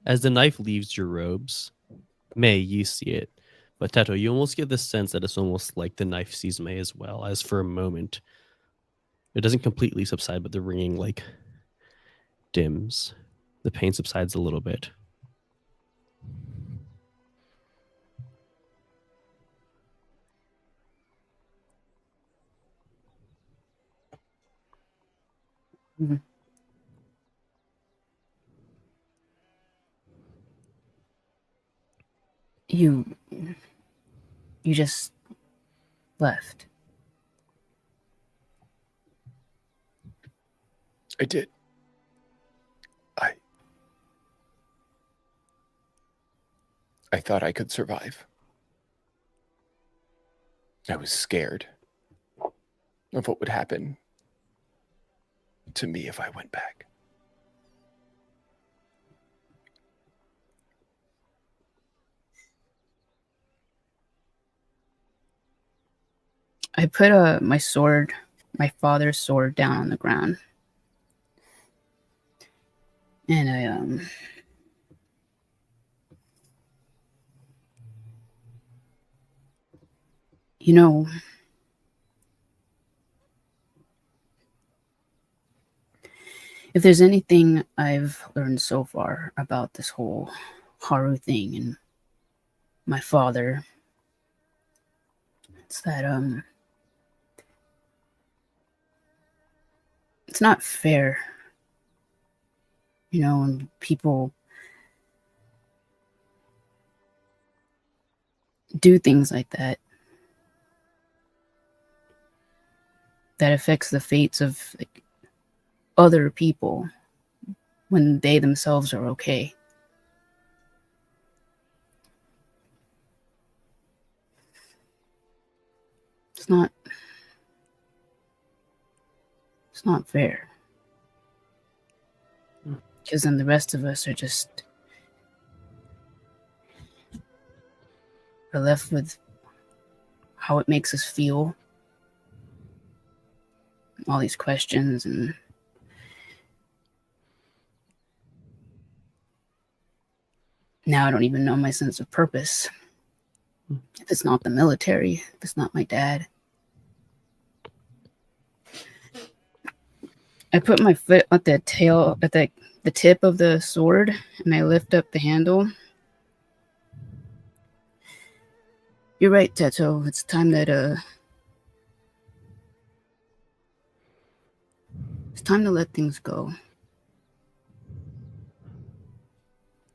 As the knife leaves your robes, May, you see it. But Teto, you almost get the sense that it's almost like the knife sees May as well, as for a moment. It doesn't completely subside, but the ringing like dims. The pain subsides a little bit. Mhm. You just left. I did. I thought I could survive. I was scared of what would happen to me if I went back. I put my sword, my father's sword, down on the ground. And I you know, if there's anything I've learned so far about this whole Haru thing and my father, it's that it's not fair. You know, when people do things like that, that affects the fates of like other people when they themselves are okay. It's not fair. Because then the rest of us are left with how it makes us feel. All these questions, and now I don't even know my sense of purpose. If it's not the military, if it's not my dad. I put my foot at the tail, at the tip of the sword, and I lift up the handle. You're right, Teto. It's time that it's time to let things go.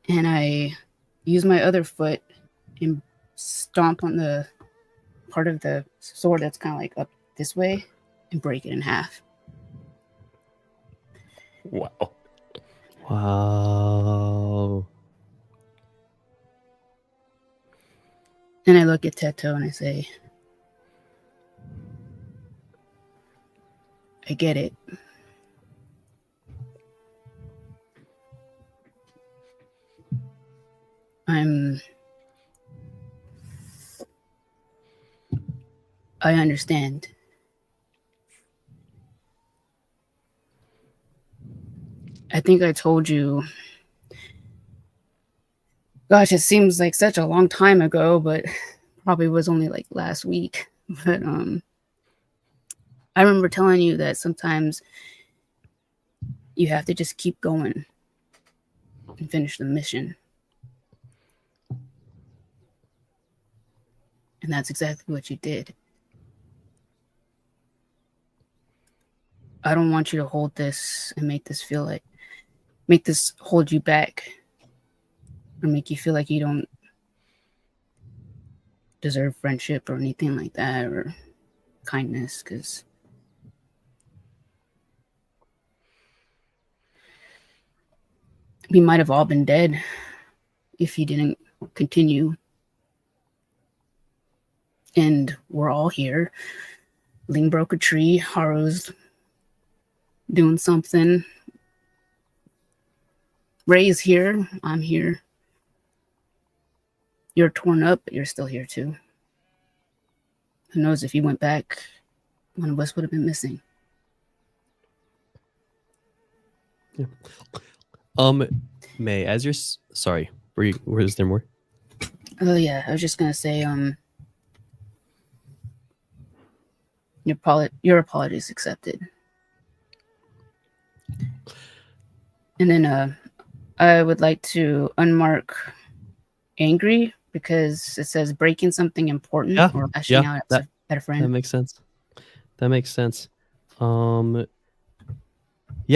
And I use my other foot and stomp on the part of the sword that's kind of like up this way and break it in half. Wow. Wow. And I look at Teto and I say, I get it. I understand. I think I told you, gosh, it seems like such a long time ago, but probably was only like last week. But I remember telling you that sometimes you have to just keep going and finish the mission. And that's exactly what you did. I don't want you to hold this and make this hold you back or make you feel like you don't deserve friendship or anything like that or kindness, because We might have all been dead if you didn't continue. And we're all here. Ling broke a tree. Haru's doing something. Ray's here. I'm here. You're torn up, but you're still here too. Who knows, if you went back, one of us would have been missing. Yeah. May, as you're sorry, was there more? Oh yeah, I was just gonna say, your apologies accepted. And then I would like to unmark angry because it says breaking something important or lashing out at a friend. That makes sense. That makes sense. Yeah,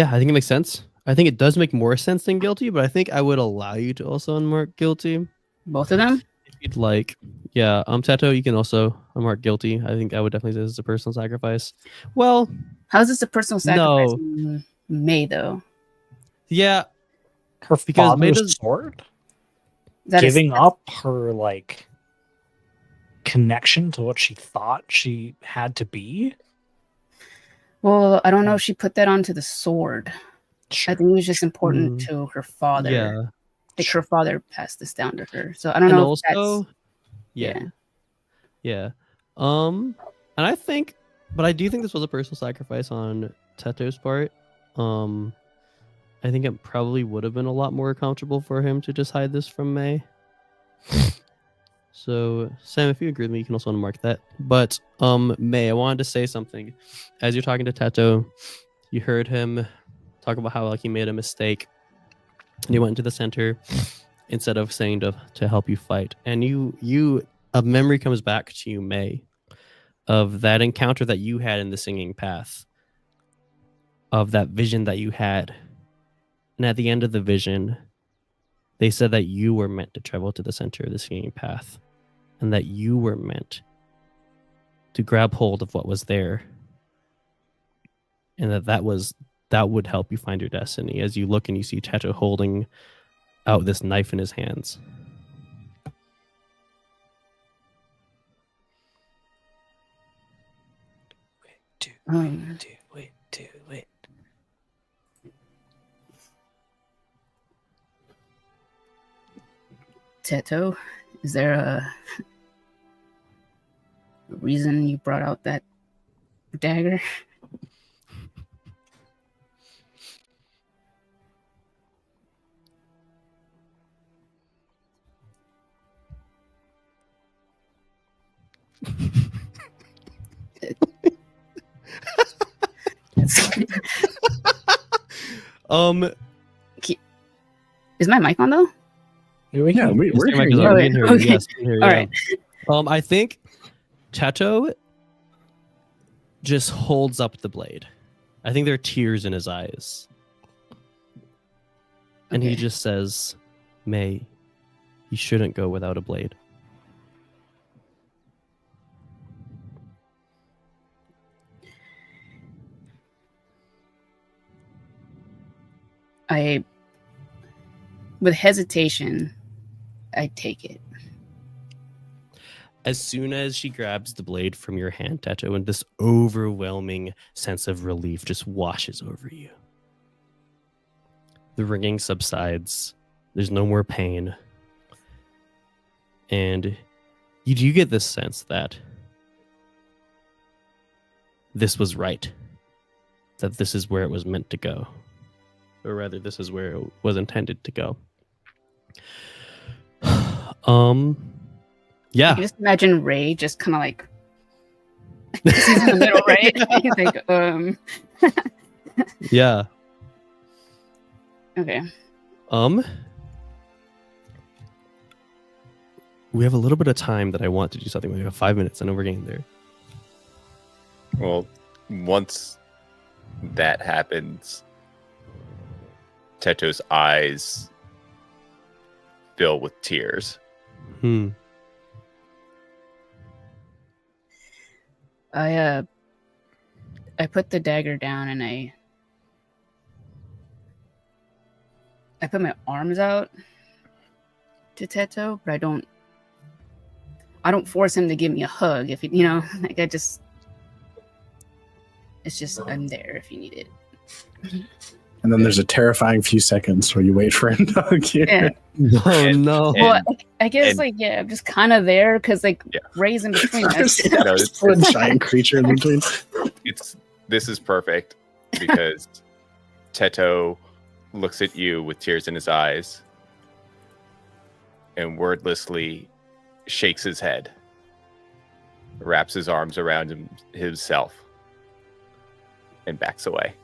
I think it makes sense. I think it does make more sense than guilty, but I think I would allow you to also unmark guilty. Both of them? If you'd like. Yeah, Teto, you can also unmark guilty. I think I would definitely say this is a personal sacrifice. Well, how's this a personal sacrifice? No. May, though. Yeah. Her Because father's sword? That is- Giving up her, like, connection to what she thought she had to be? Well, I don't know if she put that onto the sword. Sure. I think it was just important to her father. Yeah. Like her father passed this down to her. So I don't know if also, that's... Yeah. And I think, but I do think this was a personal sacrifice on Teto's part. I think it probably would have been a lot more comfortable for him to just hide this from May. So, Sam, if you agree with me, you can also unmark that. But, May, I wanted to say something. As you're talking to Teto, you heard him talk about how, like, he made a mistake. And he went into the center instead of saying to help you fight. And a memory comes back to you, May, of that encounter that you had in the singing path, of that vision that you had. And at the end of the vision, they said that you were meant to travel to the center of the singing path, and that you were meant to grab hold of what was there, and that would help you find your destiny. As you look and you see Teto holding out this knife in his hands. Do it. Teto, is there a reason you brought out that dagger? Is my mic on though? We're Yes, hearing your mic you. is on. We can hear you. Okay. Yes, we can hear you. All Yeah. right. I think Teto just holds up the blade. I think there are tears in his eyes. And he Okay. just says, May, you shouldn't go without a blade. With hesitation, I take it. As soon as she grabs the blade from your hand, Teto, and this overwhelming sense of relief just washes over you. The ringing subsides. There's no more pain. And you do get this sense that this was right. That this is where it was meant to go. Or rather, this is where it was intended to go. Yeah. I can just imagine Ray just kind of like he's in the middle, right? He's like, Yeah. Okay. We have a little bit of time that I want to do something. We have 5 minutes. I know we're getting there. Well, once that happens, Teto's eyes fill with tears. I put the dagger down and I I put my arms out to Teto, but I don't force him to give me a hug if you know, like it's just I'm there if you need it. And then there's a terrifying few seconds where you wait for him to hug you. Yeah. Oh no. Well, I guess like I'm just kind of there because like Ray's in between us. No, A giant creature in between. This is perfect because Teto looks at you with tears in his eyes and wordlessly shakes his head, wraps his arms around himself, and backs away.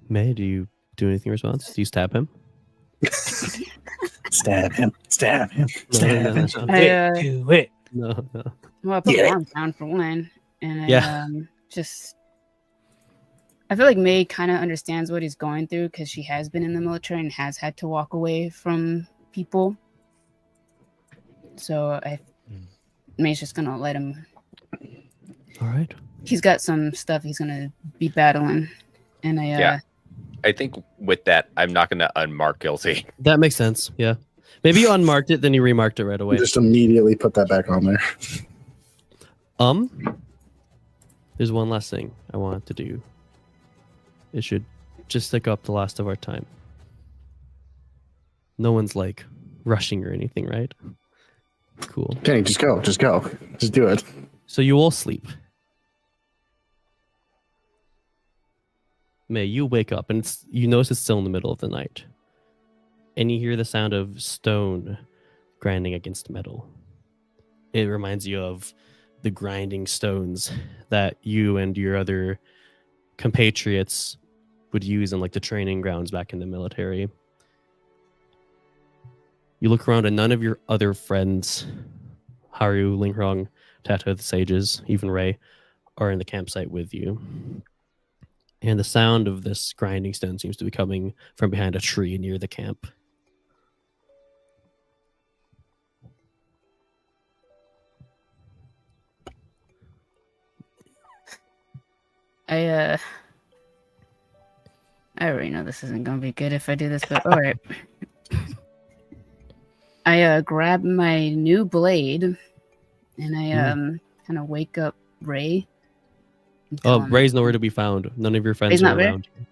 May, do you do anything in response? Do you stab him? Stab him. Stab him. No, Stab no, him. no, no. Do it. No. Well, I put my arms down for one, and I just. I feel like May kind of understands what he's going through because she has been in the military and has had to walk away from people. So May's just gonna let him. All right. He's got some stuff he's gonna be battling, and I think with that, I'm not going to unmark guilty. That makes sense. Yeah. Maybe you unmarked it, then you remarked it right away. Just immediately put that back on there. There's one last thing I wanted to do. It should just stick up the last of our time. No one's like rushing or anything, right? Cool. Kenny, just go. Just go. Just do it. So you all sleep. May, you wake up and you notice it's still in the middle of the night. And you hear the sound of stone grinding against metal. It reminds you of the grinding stones that you and your other compatriots would use in like the training grounds back in the military. You look around and none of your other friends, Haru, Lingrong, Tata, the sages, even Ray, are in the campsite with you. And the sound of this grinding stone seems to be coming from behind a tree near the camp. I already know this isn't gonna be good if I do this, but all right. I grab my new blade and I kind of wake up Ray. Oh, Ray's nowhere to be found. None of your friends are around you.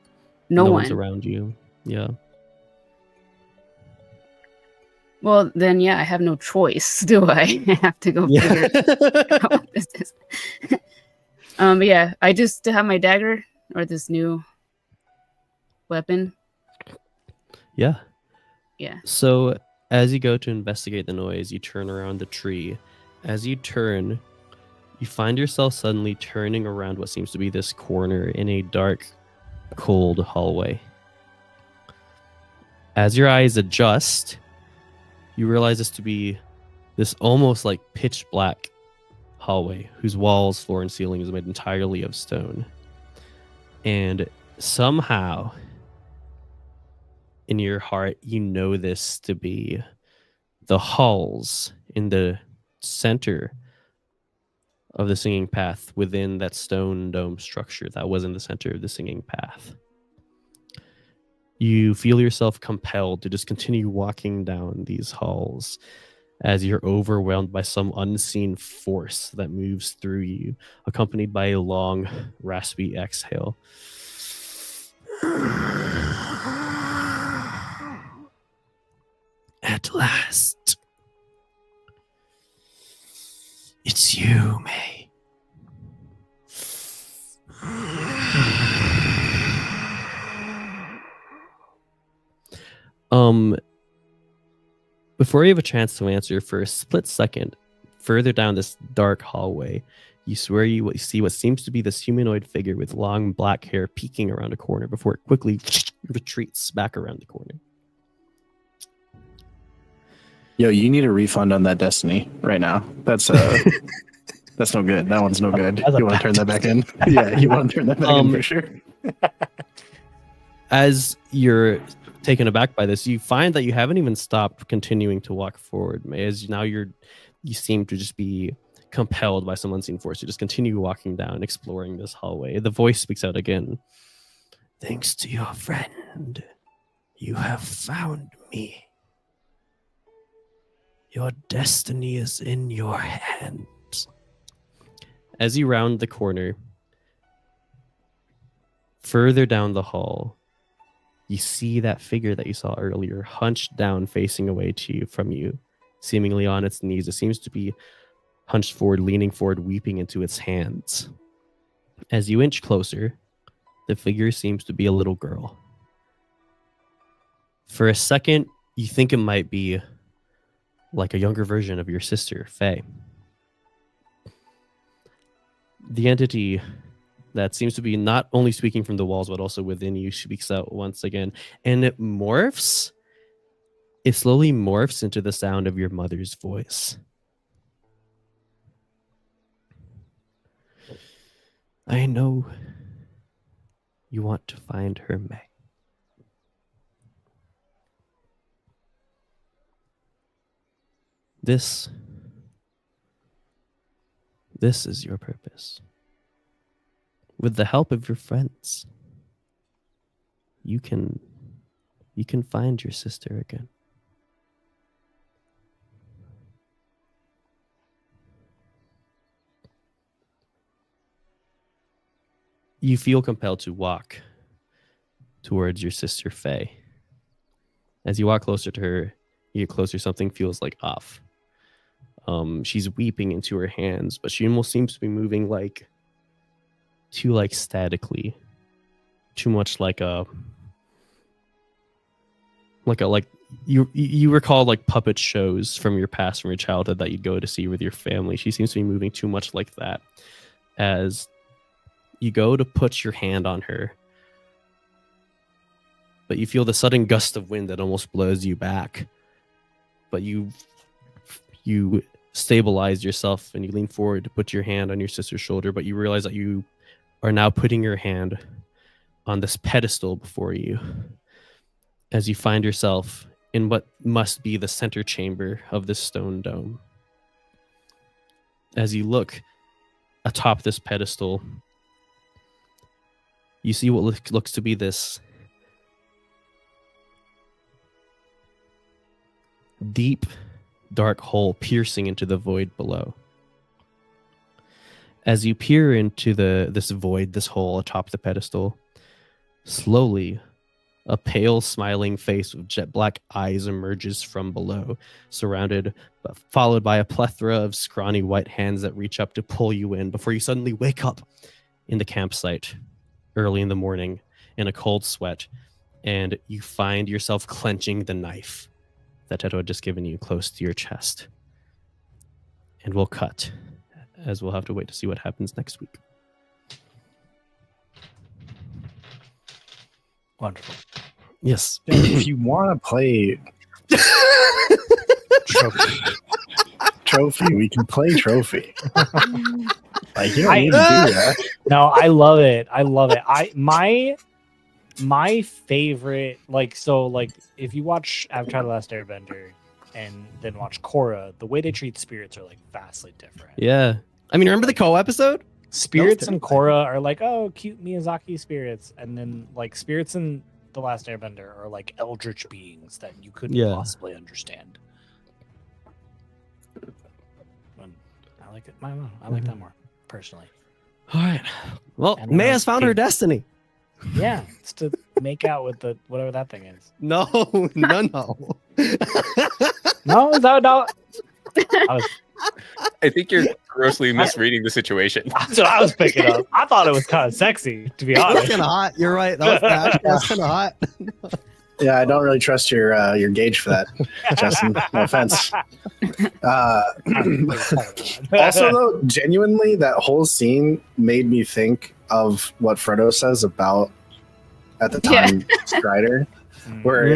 No one's one around you. Yeah. Well, then, I have no choice, do I? I have to go figure out what this is. But I just have my dagger or this new weapon. Yeah. Yeah. So as you go to investigate the noise, you turn around the tree. As you turn, you find yourself suddenly turning around what seems to be this corner in a dark, cold hallway. As your eyes adjust, you realize this to be this almost like pitch black hallway whose walls, floor, and ceiling is made entirely of stone. And somehow, in your heart, you know this to be the halls in the center of the singing path within that stone dome structure that was in the center of the singing path. You feel yourself compelled to just continue walking down these halls as you're overwhelmed by some unseen force that moves through you, accompanied by a long, raspy exhale. At last. It's you, May. Before you have a chance to answer, for a split second, further down this dark hallway, you see what seems to be this humanoid figure with long black hair peeking around a corner before it quickly retreats back around the corner. Yo, you need a refund on that destiny right now. That's that's no good. That one's no good. You want to turn that back in? Yeah, you want to turn that back in for sure. As you're taken aback by this. You find that you haven't even stopped continuing to walk forward, as now you seem to just be compelled by some unseen force. You just continue walking down, exploring this hallway. The voice speaks out again. Thanks to your friend, you have found me. Your destiny is in your hands. As you round the corner, further down the hall, you see that figure that you saw earlier, hunched down, facing away from you, seemingly on its knees. It seems to be hunched forward, leaning forward, weeping into its hands. As you inch closer, the figure seems to be a little girl. For a second, you think it might be like a younger version of your sister, Faye. The entity that seems to be not only speaking from the walls, but also within you, speaks out once again. And it morphs. It slowly morphs into the sound of your mother's voice. I know you want to find her, May. This is your purpose. With the help of your friends, you can find your sister again. You feel compelled to walk towards your sister, Faye. As you walk closer to her, you get closer, something feels like off. She's weeping into her hands, but she almost seems to be moving too statically, too much like you recall like puppet shows from your past, from your childhood that you'd go to see with your family. She seems to be moving too much like that. As you go to put your hand on her, but you feel the sudden gust of wind that almost blows you back. But you stabilize yourself and you lean forward to put your hand on your sister's shoulder, but you realize that you are now putting your hand on this pedestal before you, as you find yourself in what must be the center chamber of this stone dome. As you look atop this pedestal, you see what looks to be this deep, dark hole piercing into the void below. As you peer into this void, this hole atop the pedestal, slowly a pale, smiling face with jet black eyes emerges from below, followed by a plethora of scrawny white hands that reach up to pull you in before you suddenly wake up in the campsite early in the morning in a cold sweat, and you find yourself clenching the knife that Teto had just given you close to your chest. And we'll cut, as we'll have to wait to see what happens next week. Wonderful. Yes. If you want to play trophy, we can play trophy. You don't need to do that. No, I love it. My favorite, if you watch Avatar: The Last Airbender and then watch Korra, the way they treat spirits are vastly different. Yeah. I mean, remember the Ko episode? Spirits in Korra are oh, cute Miyazaki spirits, and then spirits in The Last Airbender are eldritch beings that you couldn't possibly understand. I like it. I like that more personally. All right. Well, May has found her destiny. Yeah, it's to make out with whatever that thing is. No. No. I think you're grossly misreading the situation. That's what I was picking up. I thought it was kind of sexy, to be It was honest. kind of hot. You're right. That was kind of hot. Yeah, I don't really trust your gauge for that, Justin. No offense. Also, though, genuinely, that whole scene made me think of what Frodo says about, at the time, Strider, where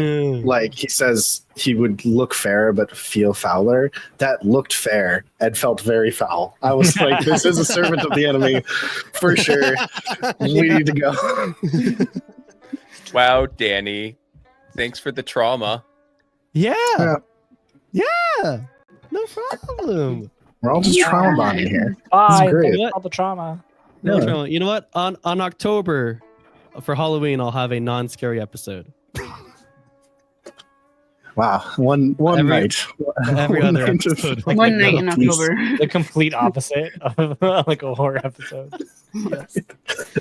he says he would look fair but feel fouler. That looked fair and felt very foul. I was like, this is a servant of the enemy for sure. We need to go. Wow, Danny. Thanks for the trauma. Yeah. Yeah. Yeah. No problem. We're all just trauma bonding here. Bye. great. Thanks for all the trauma. No Yeah. trauma. You know what? On October for Halloween, I'll have a non-scary episode. Wow. One Every- night. Every One other night of- episode. Like One night in October. The complete opposite of like a horror episode.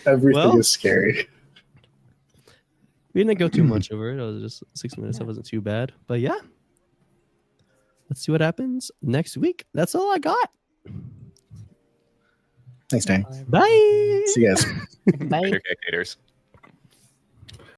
Everything Well- is scary. We didn't go too much over it. It was just 6 minutes. That wasn't too bad. But yeah. Let's see what happens next week. That's all I got. Thanks, Dang. Bye. See you guys. Bye. Spectators.